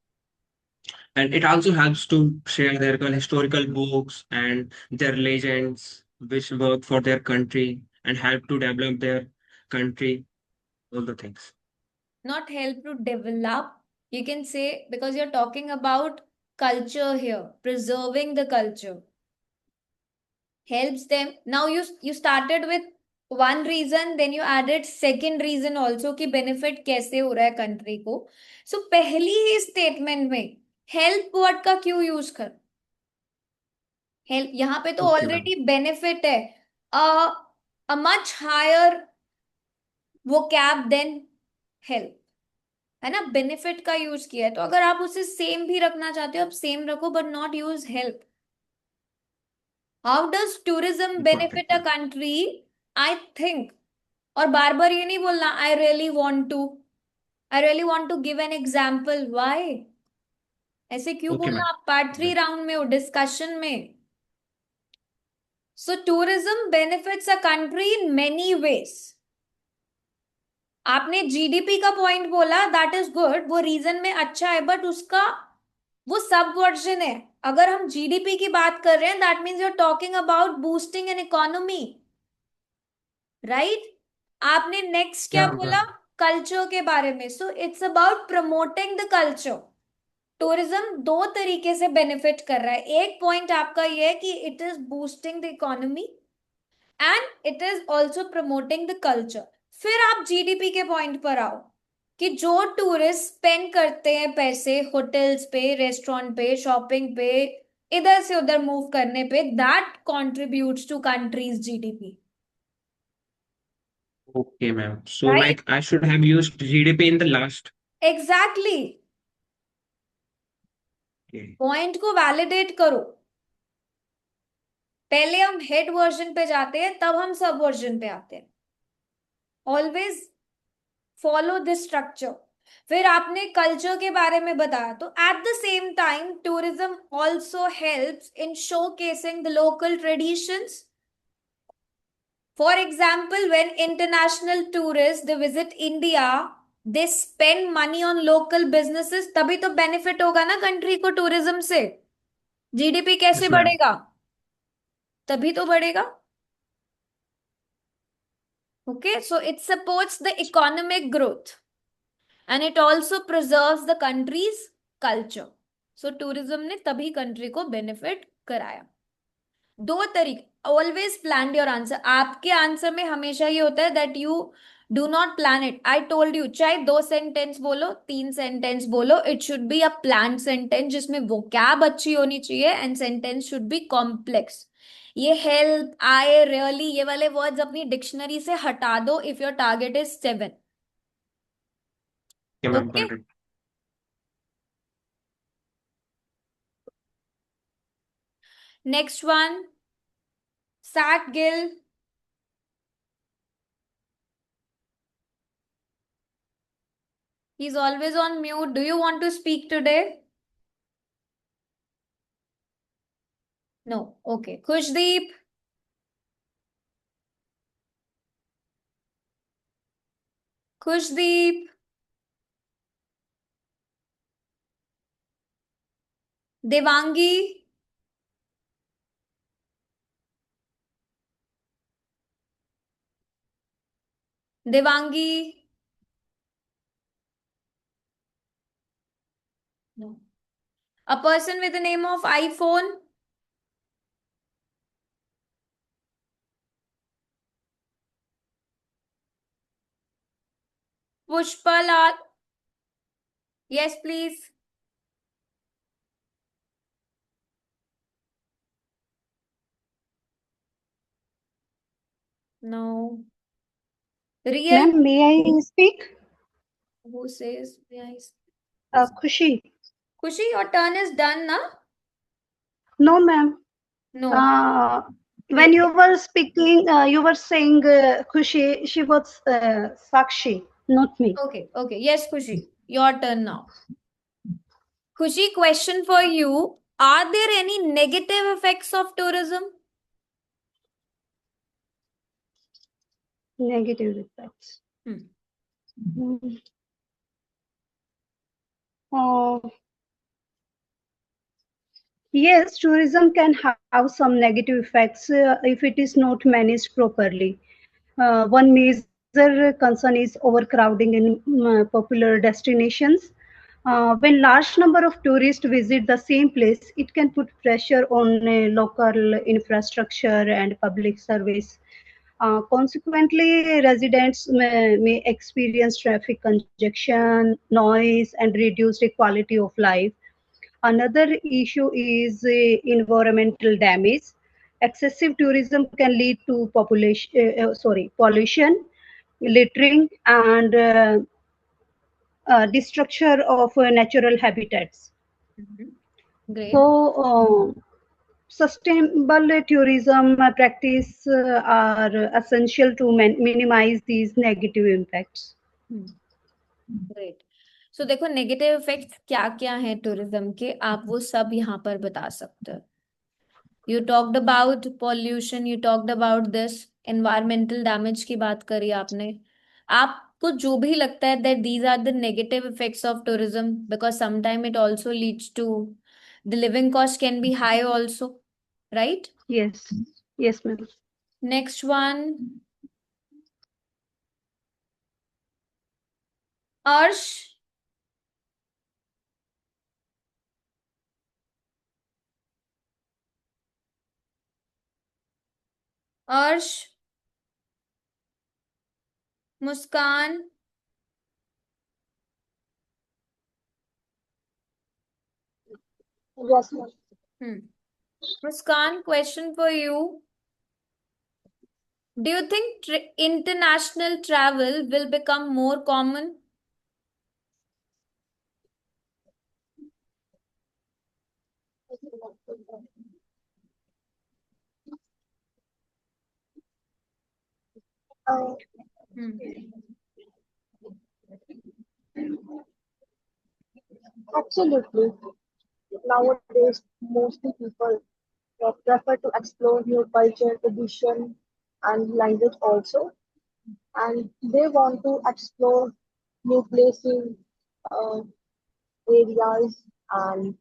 And it also helps to share their historical books and their legends, which work for their country and help to develop their country, all the things. Not help to develop, you can say, because you're talking about culture here, preserving the culture helps them. Now you started with one reason, then you added second reason also कि benefit कैसे हो रहा है country को. So पहली ही statement में help word का क्यों use कर? Help यहाँ पे तो Okay, ma'am. already benefit है. A much higher vocab than help, है ना. बेनिफिट का यूज किया है, तो अगर आप उसे सेम भी रखना चाहते हो आप सेम रखो, but not use help. How does tourism benefit a country? I think, और बार बार ये नहीं बोलना I really want to, I really want to give an example. Why? ऐसे क्यों Okay, बोलना? ma'am. आप पार्ट 3 राउंड में हो, डिस्कशन में. So tourism benefits a country in many ways. आपने जीडीपी का पॉइंट बोला, दैट इज गुड, वो रीजन में अच्छा है, बट उसका वो सब वर्जन है. अगर हम जीडीपी की बात कर रहे हैं, that means you are talking about boosting an economy, right? आपने नेक्स्ट क्या Yeah, बोला? ma'am. कल्चर के बारे में. So it's about promoting the culture. Tourism दो तरीके से बेनिफिट कर रहा है. एक पॉइंट आपका ये है कि it is boosting the economy and it is also promoting the culture. फिर आप जीडीपी के पॉइंट पर आओ कि जो टूरिस्ट स्पेंड करते हैं पैसे होटल्स पे, रेस्टोरेंट पे, शॉपिंग पे, इधर से उधर मूव करने पे, that contributes to country's GDP, Okay, ma'am. So, right? like, I should have used GDP in the last. Exactly. Okay. Point को वैलिडेट करो. पहले हम हेड वर्जन पे जाते हैं, तब हम सब वर्जन पे आते हैं. Always follow this structure. फिर आपने कल्चर के बारे में बताया, तो at the same time tourism also helps in showcasing the local traditions. For example, when international tourist they visit India, they spend money on local businesses, तभी तो benefit होगा ना कंट्री को टूरिज्म से. जीडीपी कैसे Yes, ma'am. बढ़ेगा? तभी तो बढ़ेगा. Okay, so it supports the economic growth and it also preserves the country's culture. So tourism ने तभी country को benefit कराया. दो तरीके. Always plan your answer. आपके आंसर में हमेशा ये होता है that you do not plan it. I told you, चाहे 2 सेंटेंस बोलो, 3 सेंटेंस बोलो, it should be a planned sentence जिसमें vocab अच्छी होनी चाहिए and sentence should be complex. ये हेल्प, आई, रियली, ये वाले वर्ड्स अपनी डिक्शनरी से हटा दो if your target is 7. Okay, ma'am. Okay, Got it. Next one, Sat Gill. He's always on mute. Do you want to speak today? No. Okay. Khushdeep. Khushdeep. Devangi. Devangi. No. A person with the name of iPhone. Pushpalal. Yes, please. No. Real. Ma'am, may I speak? Who says may I? Khushi. Khushi, your turn is done, na? No, ma'am. No. When you were speaking, you were saying Khushi, she was Sakshi, not me. Okay, okay. Yes, Khushi, your turn now. Khushi, question for you. Are there any negative effects of tourism? Negative effects. Mm. Uh, yes, tourism can have some negative effects if it is not managed properly. One major concern is overcrowding in popular destinations. When large number of tourists visit the same place, it can put pressure on local infrastructure and public service. Consequently, residents may experience traffic congestion, noise, and reduced quality of life. Another issue is environmental damage. Excessive tourism can lead to pollution, littering, and destruction of natural habitats. Great. So, sustainable tourism practice are essential to minimize these negative impacts. Great. So देखो negative effects क्या क्या हैं tourism के, आप वो सब यहाँ पर बता सकते हो. You talked about pollution, you talked about this environmental damage की बात करी आपने. आपको जो भी लगता है that these are the negative effects of tourism because sometime it also leads to the living cost can be high also, right? Yes, yes, ma'am. Next one, Arsh. अर्श, मुस्कान, Yes, ma'am. Muskan, question for you. Do you think international travel will become more common? Uh, Absolutely. Nowadays, mostly people prefer to explore new culture, tradition, and language also, and they want to explore new places, uh, areas, and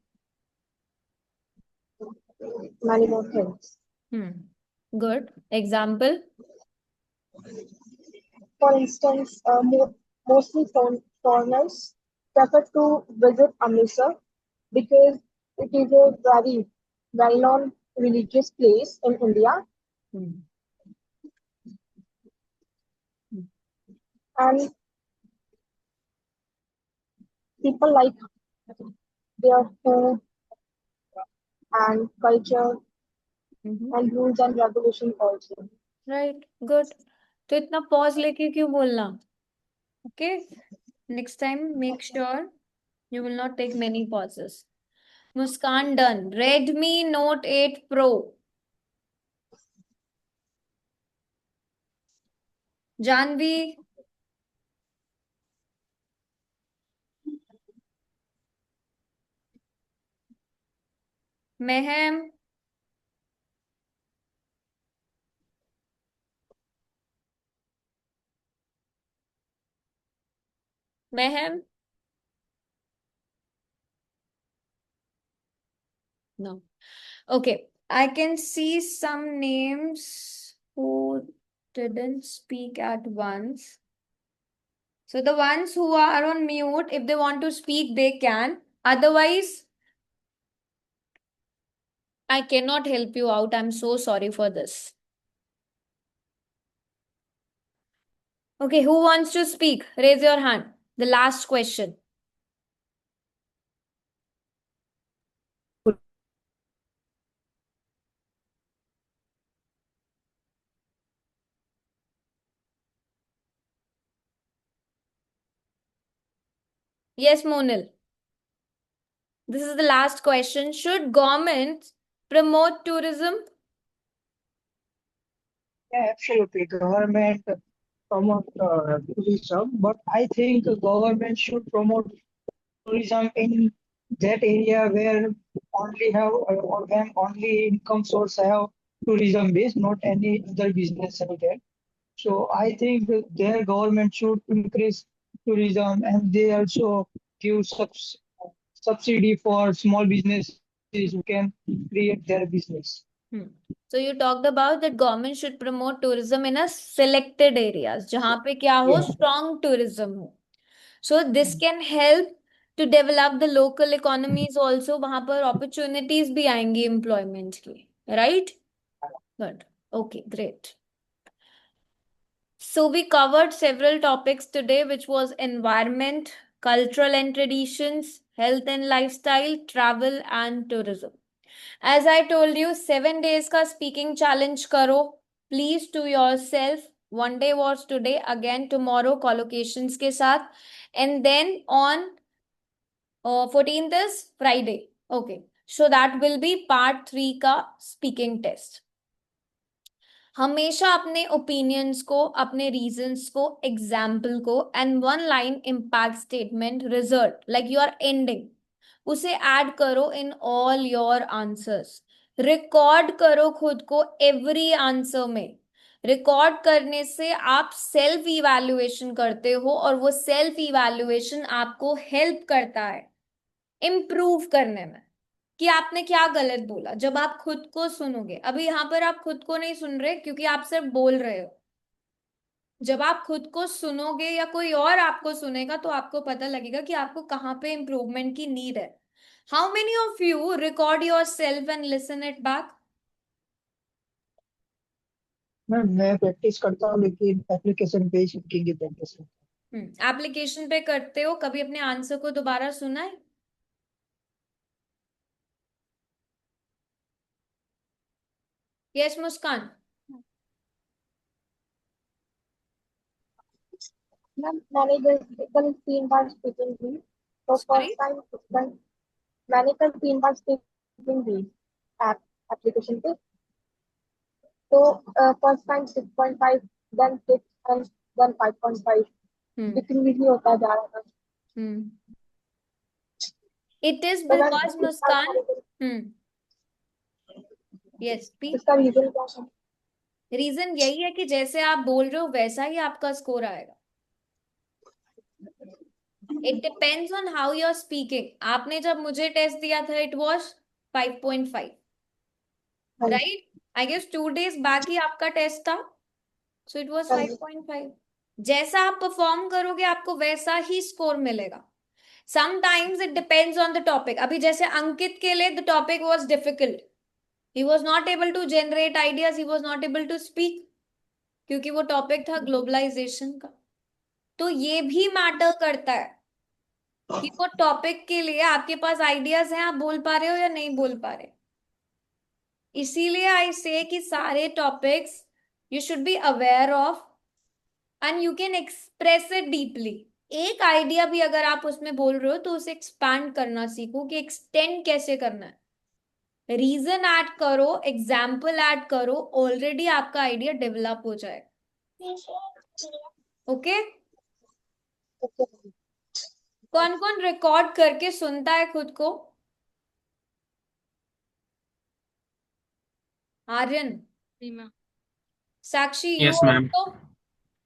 many more things. Good. Example? For instance, mostly foreigners prefer to visit Amritsar because it is a very well-known religious place in India, and people like their food and culture and rules and regulations also. Right. Good. तो इतना pause लेके क्यों बोलना? Okay. Next time, make sure you will not take many pauses. Muskan done. Redmi Note 8 Pro. Janvi. Mehem. Mehem. No. Okay. I can see some names who didn't speak at once. So the ones who are on mute, if they want to speak, they can. Otherwise, I cannot help you out. I'm so sorry for this. Okay, who wants to speak? Raise your hand. The last question. Yes, Monil. This is the last question. Should government promote tourism? Yeah, absolutely. Government promote tourism, but I think government should promote tourism in that area where only have or when only income source have tourism base, not any other business out there. So I think that their government should increase tourism, and they also give subsidy for small businesses who can create their business. So you talked about that government should promote tourism in a selected areas जहाँ पे क्या हो, Yeah. strong tourism हो. So this can help to develop the local economies also. वहाँ पर opportunities भी आएंगी employment की, right? Good. Okay, great. So we covered several topics today, which was environment, cultural and traditions, health and lifestyle, travel and tourism. As I told you, 7 days का speaking challenge करो. Please to yourself. One day was today, again tomorrow collocations के साथ, and then on 14th is Friday. Okay, so that will be part 3 का speaking test. हमेशा अपने opinions को, अपने reasons को, एग्जाम्पल को and one line impact statement result like you are ending, उसे ऐड करो in all your answers. Record करो खुद को एवरी आंसर में. रिकॉर्ड करने से आप सेल्फ इवैल्यूएशन करते हो और वो सेल्फ इवैल्यूएशन आपको हेल्प करता है इम्प्रूव करने में कि आपने क्या गलत बोला. जब आप खुद को सुनोगे, अभी यहाँ पर आप खुद को नहीं सुन रहे क्योंकि आप सिर्फ बोल रहे हो. जब आप खुद को सुनोगे या कोई और आपको सुनेगा तो आपको पता लगेगा कि आपको कहाँ पे इम्प्रूवमेंट की नीड है. How many of you record your self and listen it back? मैं प्रैक्टिस करता हूँ, लेकिन एप्लीकेशन पे स्पीकिंग की प्रैक्टिस करता हूँ. एप्लीकेशन पे करते हो, कभी अपने आंसर को दोबारा सुना है? यस मुस्कान. मैम मैंने कल 3 बार स्पीकिंग दी, तो Sorry? फर्स्ट टाइम मैंने कल 3 बार स्पीकिंग दी एप्लीकेशन पे. तो first time 6.5, then 6 and then 5.5 decrease ही होता जा रहा था. It is तो ma'am because Muskan. Yes, please. इसका रीजन क्या है? रीजन यही है कि जैसे आप बोल रहे हो वैसा ही आपका स्कोर आएगा. It depends on how you are speaking. आपने जब मुझे टेस्ट दिया था it was 5.5, right? I guess 2 days back ही आपका टेस्ट था, सो इट वॉज 5.5. जैसा आप परफॉर्म करोगे आपको वैसा ही स्कोर मिलेगा. Sometimes it depends on the topic. अभी जैसे अंकित के लिए the topic was difficult. He was not able to generate ideas, he was not able to speak, क्योंकि वो टॉपिक था ग्लोबलाइजेशन का. तो ये भी मैटर करता है कि वो टॉपिक के लिए आपके पास आइडियाज हैं, आप बोल पा रहे हो या नहीं बोल पा रहे. इसीलिए आई से कि सारे topics you should be aware of and you can express it deeply. एक आइडिया भी अगर आप उसमें बोल रहे हो तो उसे एक्सपैंड करना सीखो कि एक्सटेंड कैसे करना है. रीजन ऐड करो, एग्जाम्पल ऐड करो, ऑलरेडी आपका आइडिया डेवलप हो जाएगा. ओके? कौन कौन रिकॉर्ड करके सुनता है खुद को? Aryan, Sakshi, you Yes, ma'am. Also?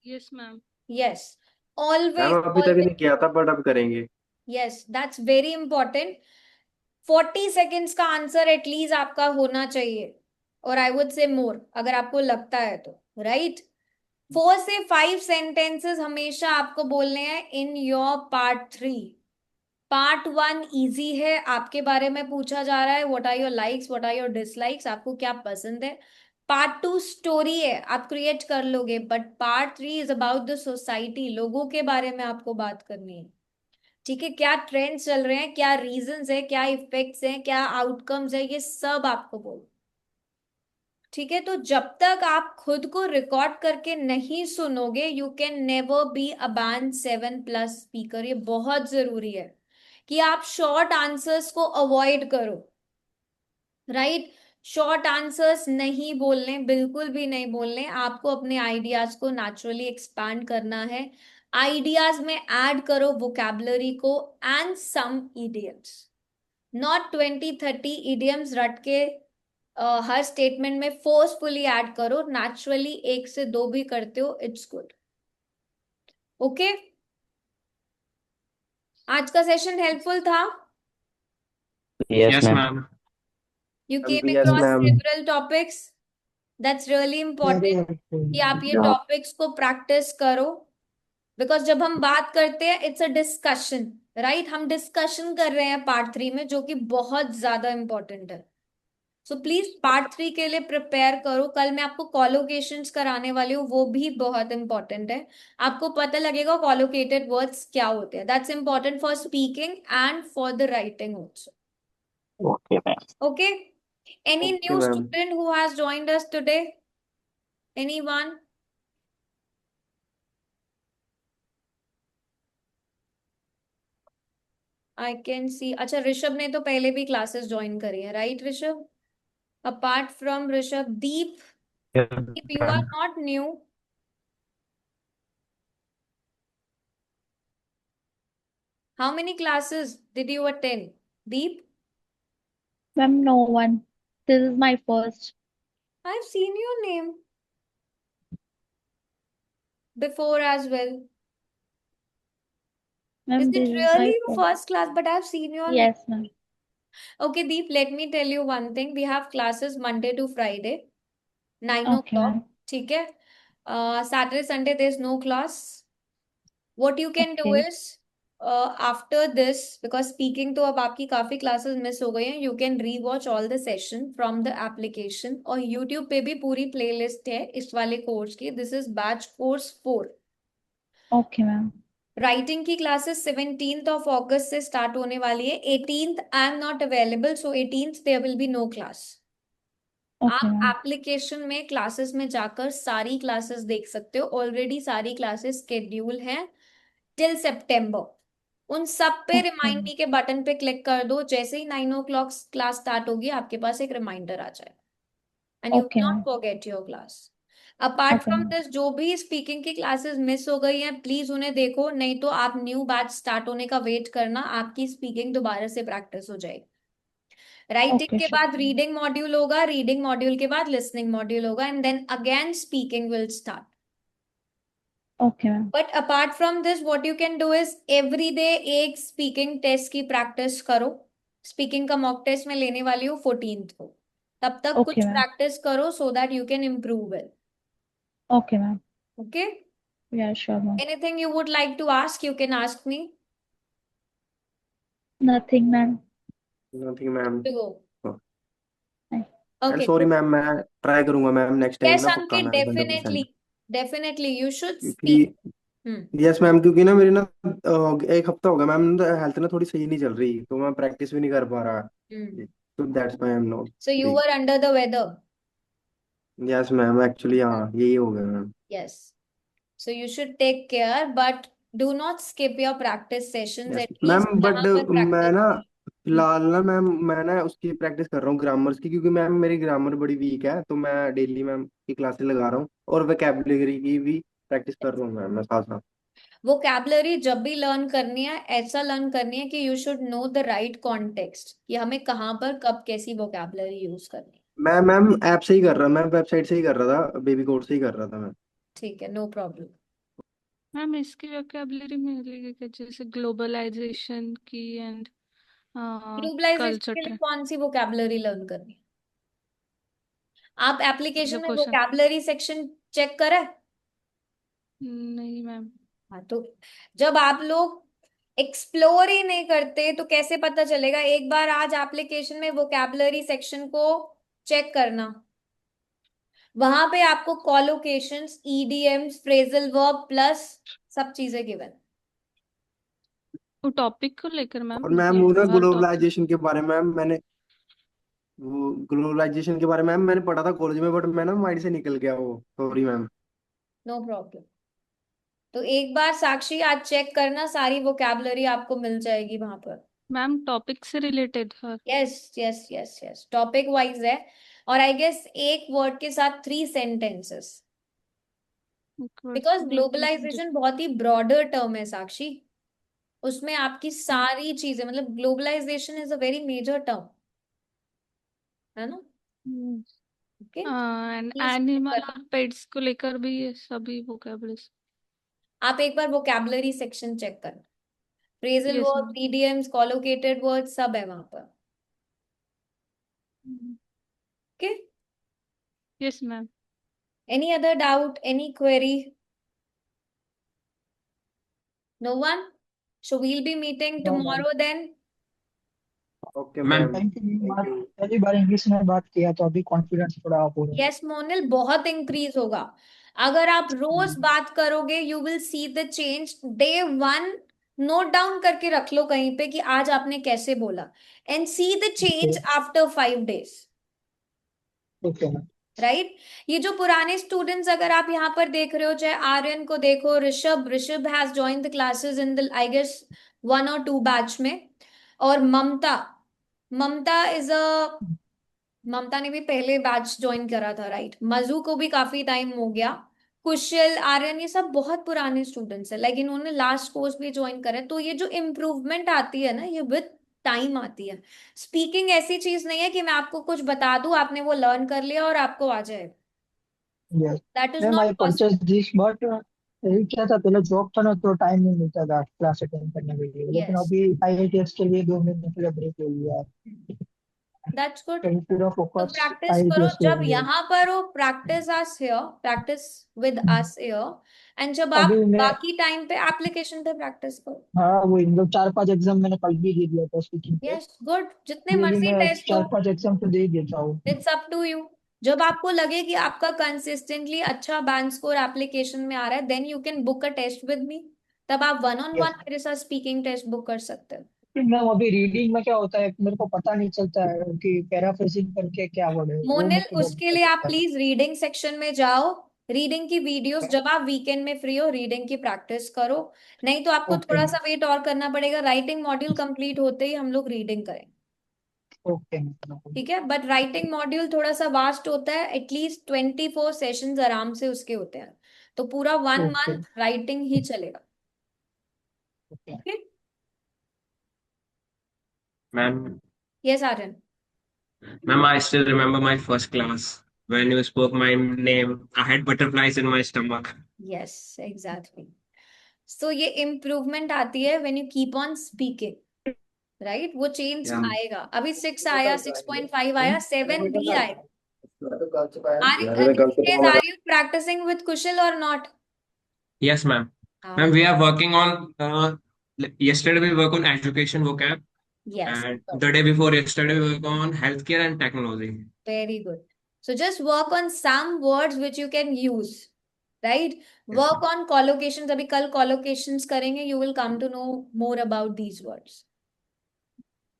Yes, ma'am. Yes, ma'am always अभी तक नहीं किया था, बट अब करेंगे. Yes, that's very important. 40 seconds का आंसर एटलीस्ट आपका होना चाहिए, और आई वुड से मोर अगर आपको लगता है तो, राइट? 4 से 5 सेंटेंसेस हमेशा आपको बोलने हैं in your part 3. Part 1 easy है, आपके बारे में पूछा जा रहा है, what are your likes, what are your dislikes, आपको क्या पसंद है. पार्ट 2 स्टोरी है, आप क्रिएट कर लोगे. But part 3 is about the society, लोगों के बारे में आपको बात करनी है. ठीक है? क्या ट्रेंड्स चल रहे हैं, क्या रीजंस है, क्या इफेक्ट्स हैं, क्या आउटकम्स है, ये सब आपको बोलो. ठीक है, तो जब तक आप खुद को रिकॉर्ड करके नहीं सुनोगे, you can never be a band 7+ speaker. ये बहुत जरूरी है कि आप शॉर्ट आंसर्स को अवॉइड करो, राइट? शॉर्ट आंसर्स नहीं बोलने, बिल्कुल भी नहीं बोलने। आपको अपने आइडियाज को नेचुरली एक्सपैंड करना है। आइडियाज में ऐड करो वोकैबुलरी को and some idioms, not 20-30 idioms रट के हर स्टेटमेंट में फोर्सफुली ऐड करो। नेचुरली 1 से 2 भी करते हो, इट्स गुड। ओके, आज का सेशन हेल्पफुल था। Yes, Yes, ma'am. ma'am. You came Yes, across ma'am. several topics. That's really important Very helpful. कि आप ये Yeah. टॉपिक्स को प्रैक्टिस करो, बिकॉज जब हम बात करते हैं इट्स अ डिस्कशन, राइट? हम डिस्कशन कर रहे हैं पार्ट 3 में, जो कि बहुत ज्यादा इंपॉर्टेंट है। सो प्लीज पार्ट 3 के लिए प्रिपेयर करो। कल मैं आपको कॉलोकेशंस कराने वाली हूँ, वो भी बहुत इंपॉर्टेंट है। आपको पता लगेगा कॉलोकेटेड वर्ड्स क्या होते हैं। That's important for speaking and for the writing also. Okay, ma'am. Okay, any Okay, new ma'am. student who has joined us today? Anyone? I can see. अच्छा, ऋषभ ने तो पहले भी क्लासेस ज्वाइन करी है, right Rishabh? Apart from Rishabh, Deep, Yes, you are ma'am. not new. How many classes did you attend, Deep? Ma'am, no one. This is my first. I've seen your name before as well. Is Ma'am, it this is really my your first. first class? But I've seen your name. Yes, ma'am. Okay, Deep, let me tell you one thing. We have classes Monday to Friday, 9 Okay, o'clock. ma'am. ठीक है? Saturday, Sunday, there's no class. What you can do Okay. is, after this, because speaking तो अब आपकी काफी classes miss हो गई हैं, you can rewatch all the session from the application, और YouTube पे भी पूरी प्लेलिस्ट है इस वाले कोर्स की। This is batch course 4. Okay, ma'am. Writing की क्लासेस 17th of August से स्टार्ट होने वाली है। 18th I am not available, so 18th there will be no class. Okay, आप ma'am. एप्लीकेशन में क्लासेस में जाकर सारी क्लासेस देख सकते हो। ऑलरेडी सारी क्लासेस स्केड्यूल हैं टिल सितंबर। उन सब पे Okay, रिमाइंड ma'am. मी के बटन पे क्लिक कर दो। जैसे ही 9 o'clock क्लास स्टार्ट होगी, आपके पास एक रिमाइंडर आ जाएगा, and you Okay, not ma'am. Forget your class. Apart Okay, from ma'am. This, जो भी स्पीकिंग की क्लासेस मिस हो गई हैं, प्लीज उन्हें देखो, नहीं तो आप न्यू बैच स्टार्ट होने का वेट करना, आपकी स्पीकिंग दोबारा से प्रैक्टिस हो जाएगी। राइटिंग Okay, के sure. बाद रीडिंग मॉड्यूल होगा, रीडिंग मॉड्यूल के बाद लिसनिंग मॉड्यूल होगा, and then again speaking will start. Okay, ma'am. But apart from this, what you can do is every day एक स्पीकिंग टेस्ट की प्रैक्टिस करो। Speaking का मॉक टेस्ट मैं लेने वाली हूँ 14th को। तब तक Okay, कुछ ma'am. प्रैक्टिस करो so that you can improve well. Okay, ma'am. Okay, Yeah, sure, ma'am. Anything you would like to ask, you can ask me Nothing, ma'am. Nothing, ma'am. To go. Bye. And okay, sorry, ma'am, मैं try करूंगा ma'am next time yes ना, पक्का अंकित, मैं 100%। Definitely definitely you should speak. क्योंकि yes ma'am, क्योंकि ना मेरी ना एक हफ्ता हो गया मैम, हेल्थ ना थोड़ी सही नहीं चल रही, तो मैं प्रैक्टिस भी नहीं कर पा रहा, तो that's why I am not so you free. Were under the weather? Yes ma'am, actually हाँ यही हो गया ma'am. Yes, so you should take care, but do not skip your practice sessions. Yes ma'am, at least but जहां पर मैं ना practice. फिलहाल ना मैम, मैं ना उसकी प्रैक्टिस कर रहा हूँ ग्रामर्स की, क्योंकि मैम मेरी ग्रामर बड़ी वीक है, तो मैं डेली मैम की क्लासेस लगा रहा हूँ, और वोकैबुलरी की भी प्रैक्टिस कर रहा हूँ मैम मैं साथ साथ। वोकैबुलरी जब भी लर्न करनी है, ऐसा लर्न करनी है कि you should know the right context, कि हमें कहाँ पर कब कैसी वोकैबुलरी यूज करनी है। मैं मैम ऐप से ही कर रहा, मैं वेबसाइट से ही कर रहा था, बेबी कोड से ही कर रहा था मैं। ठीक है, नो प्रॉब्लम। मैम इसकी वोकैबुलरी मिलेगी क्या, जैसे ग्लोबलाइजेशन की एंड ग्लोबलाइजेशन कल्चर के लिए ट्रेंड? कौन सी वोकैबुलरी लर्न करनी है? आप एप्लीकेशन मतलब में क्वेश्चन। वोकैबुलरी सेक्शन चेक करें? नहीं मैम। हाँ, तो जब आप लोग एक्सप्लोर ही नहीं करते तो कैसे पता चलेगा? एक बार आज एप्लीकेशन में वोकैबुलरी सेक्शन को चेक करना, वहां पे आपको कॉलोकेशंस, ईडीएम्स, फ्रेजल वर्ब प्लस सब चीजें गिवन। वो टॉपिक को लेकर मैम, और मैम वो मतलब ना हर टॉपिक। ग्लोबलाइजेशन के बारे में मैम मैंने वो ग्लोबलाइजेशन के बारे में मैम मैंने पढ़ा था कॉलेज में, बट मैं ना माइंड से निकल गया वो, सॉरी मैम। No problem. तो एक बार साक्षी आज चेक करना, सारी वोकैबलरी आपको मिल जाएगी वहां पर। मैम टॉपिक से रिलेटेड है। Yes yes yes yes, topic wise है। और आई गेस एक वर्ड के साथ 3 सेंटेंसेस, बिकॉज ग्लोबलाइजेशन बहुत ही ब्रॉडर टर्म है साक्षी। उसमें आपकी सारी चीजें, मतलब globalisation is a very major term, है ना? ओके, एंड प्लीज एनिमल और पेट्स को लेकर भी ये सभी वोकैबुलरी। आप एक बार वोकैबलरी सेक्शन चेक करना। Phrasal yes verbs, ma'am. Idioms, collocated words सब है वहां पर। Okay, yes ma'am. Any other doubt, any query? No one? So we'll be meeting No, ma'am. tomorrow then. Okay ma'am ma'am. Thank you ma'am, पहली बार English में बात किया तो अभी कॉन्फिडेंस थोड़ा अप हो रहा है। यस मोनिल, बहुत इंक्रीज होगा अगर आप रोज बात करोगे। You will see the change day 1। Note down करके रख लो कहीं पे कि आज आपने कैसे बोला, and see the change after 5 days। Okay ma'am. Right? ये जो पुराने स्टूडेंट्स अगर आप यहाँ पर देख रहे हो, चाहे आर्यन को देखो, Rishabh has join the classes in the I guess 1 or 2 batch में। और ममता, ममता इज अ ममता ने भी पहले बैच ज्वाइन करा था, राइट? मजू को भी काफी टाइम हो गया। कुशल, आर्यन, ये सब बहुत पुराने स्टूडेंट्स हैं, लेकिन उन्होंने लास्ट कोर्स भी ज्वाइन करा है। तो ये जो इम्प्रूवमेंट आती है ना, ये विद टाइम आती है। स्पीकिंग ऐसी चीज नहीं है कि मैं आपको कुछ बता दूं, आपने वो लर्न कर लिया और आपको आ जाए। Yes that is ma'am, not I purchase possible. This, but यही क्या था, पहले जॉब था ना तो टाइम नहीं मिलता था क्लास अटेंड करने के लिए, लेकिन यस, अभी आईआईटीएस के लिए 2 महीने के लिए ब्रेक ले लिया है, दैट्स गुड। तो पूरा तो फोकस प्रैक्टिस करो, आईआईटीएस के जब लिए। यहाँ पर हो practice us here, practice with us here, and जब आप अभी मैं, बाकी टाइम पे एप्लीकेशन पे प्रैक्टिस करो। हाँ वो इन लोग 4-5 एग्जाम मैंने कल भी दे दिया था स्पीकिंग पे। यस गुड, जितने डेली मर्जी मैं टेस्ट दो, 4-5 एग्जाम तो दे ही देता हूँ। It's up to you. जब आपको लगे कि आपका कंसिस्टेंटली अच्छा बैंक स्कोर एप्लीकेशन में आ रहा है, then you can book a test with me. तब आप 1-on-1 यस मेरे साथ स्पीकिंग टेस्ट बुक कर सकते हो। मैम, अभी रीडिंग में क्या होता है मेरे को पता नहीं चलता है कि पैराफ्रेजिंग करके क्या वर्ड है, वो मोनिल, मेरे को बहुत उसके दिक्कत लिए आप होता है। प्लीज रीडिंग सेक्शन में जाओ। रीडिंग की वीडियोस, जब आप वीकेंड में फ्री हो रीडिंग की प्रैक्टिस करो। नहीं तो आपको ओके थोड़ा सा वेट और करना पड़ेगा, राइटिंग मॉड्यूल कंप्लीट होते ही हम लोग रीडिंग करें। ओके। ठीक है, बट राइटिंग मॉड्यूल थोड़ा सा वास्ट होता है, एटलीस्ट 24 सेशंस आराम से उसके होते हैं। तो पूरा 1 ओके मंथ राइटिंग ही चलेगा। Okay. Ma'am yes Aryan. Ma'am I still remember my first class when you spoke my name. I had butterflies in my stomach. Yes exactly. So ये इम्प्रूवमेंट आती है when you keep on speaking, right? वो change Yeah. आएगा। अभी 6 आया, 6.5 आया, 7 भी आएगा। Are are you practising with Kushal और not? Yes, ma'am. Ma'am, we are working on. Yesterday we work on education vocab, yes, and the day before yesterday we work on healthcare and technology. Very good. So just work on some words which you can use, right? Yes, work ma'am. On collocations, अभी कल collocations करेंगे, you will come to know more about these words.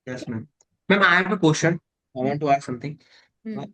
Yes, ma'am. Ma'am, I have a question. I want to ask something. Uh, hmm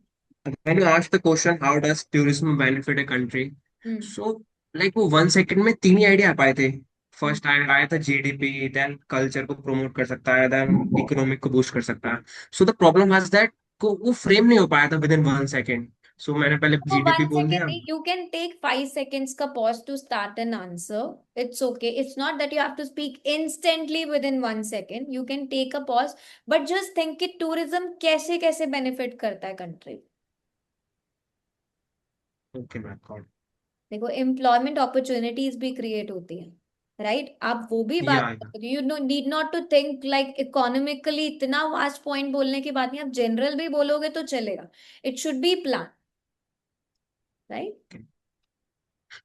When you ask the question, how does tourism benefit a country? Hmm So, like वो 1 second में 3 ही idea आ पाए थे। हम्म। First आया था GDP, then culture को promote कर सकता है, देन इकोनॉमिक को बूस्ट कर सकता है। So the problem was that को वो फ्रेम नहीं हो पाया था विद इन 1 सेकेंड। सो मैंने पहले For जीडीपी one बोल second, दिया। you can take 5 seconds ka pause to start an answer. It's okay. It's not that you have to speak instantly within 1 second. You can take a pause, but just think कि tourism कैसे कैसे benefit करता है country. Okay ma'am, got. देखो employment opportunities भी create होती हैं, right? आप वो भी बात या करो, you know need not to think like economically इतना वास्ट पॉइंट बोलने की बात नहीं, आप जनरल भी बोलोगे तो चलेगा। It should be plan, right?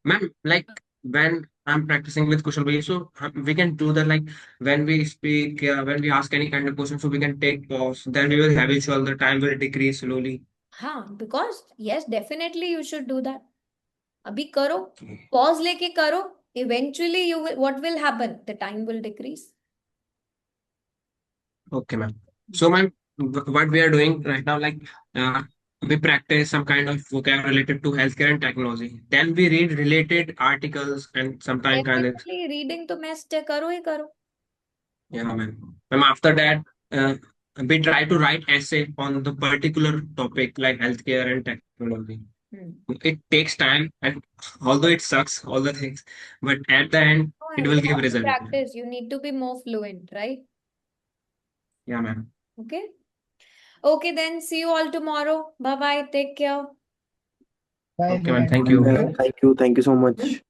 Ma'am, like when I'm practicing with Kushal bhai, so we can do that, like when we speak, when we ask any kind of question, so we can take pause, then we will habitual, the time will decrease slowly. हाँ, because yes definitely you should do that. अभी करो, Okay. Pause लेके करो, eventually you what will happen, the time will decrease. Okay, ma'am. So, ma'am, what we are doing right now, like we practice some kind of vocab related to healthcare and technology. Then we read related articles and sometimes kind of definitely reading तो मैं करो ही करो. yeah, ma'am. Ma'am, after that, we try to write essay on the particular topic like healthcare and technology. It takes time, and although it sucks, all the things, but at the end, No, it you will give have to result. practice. You need to be more fluent, right? Yeah, ma'am. Okay. Okay, then see you all tomorrow. Bye bye. Take care. Bye, Okay, ma'am. bye. Thank you. Thank you so much.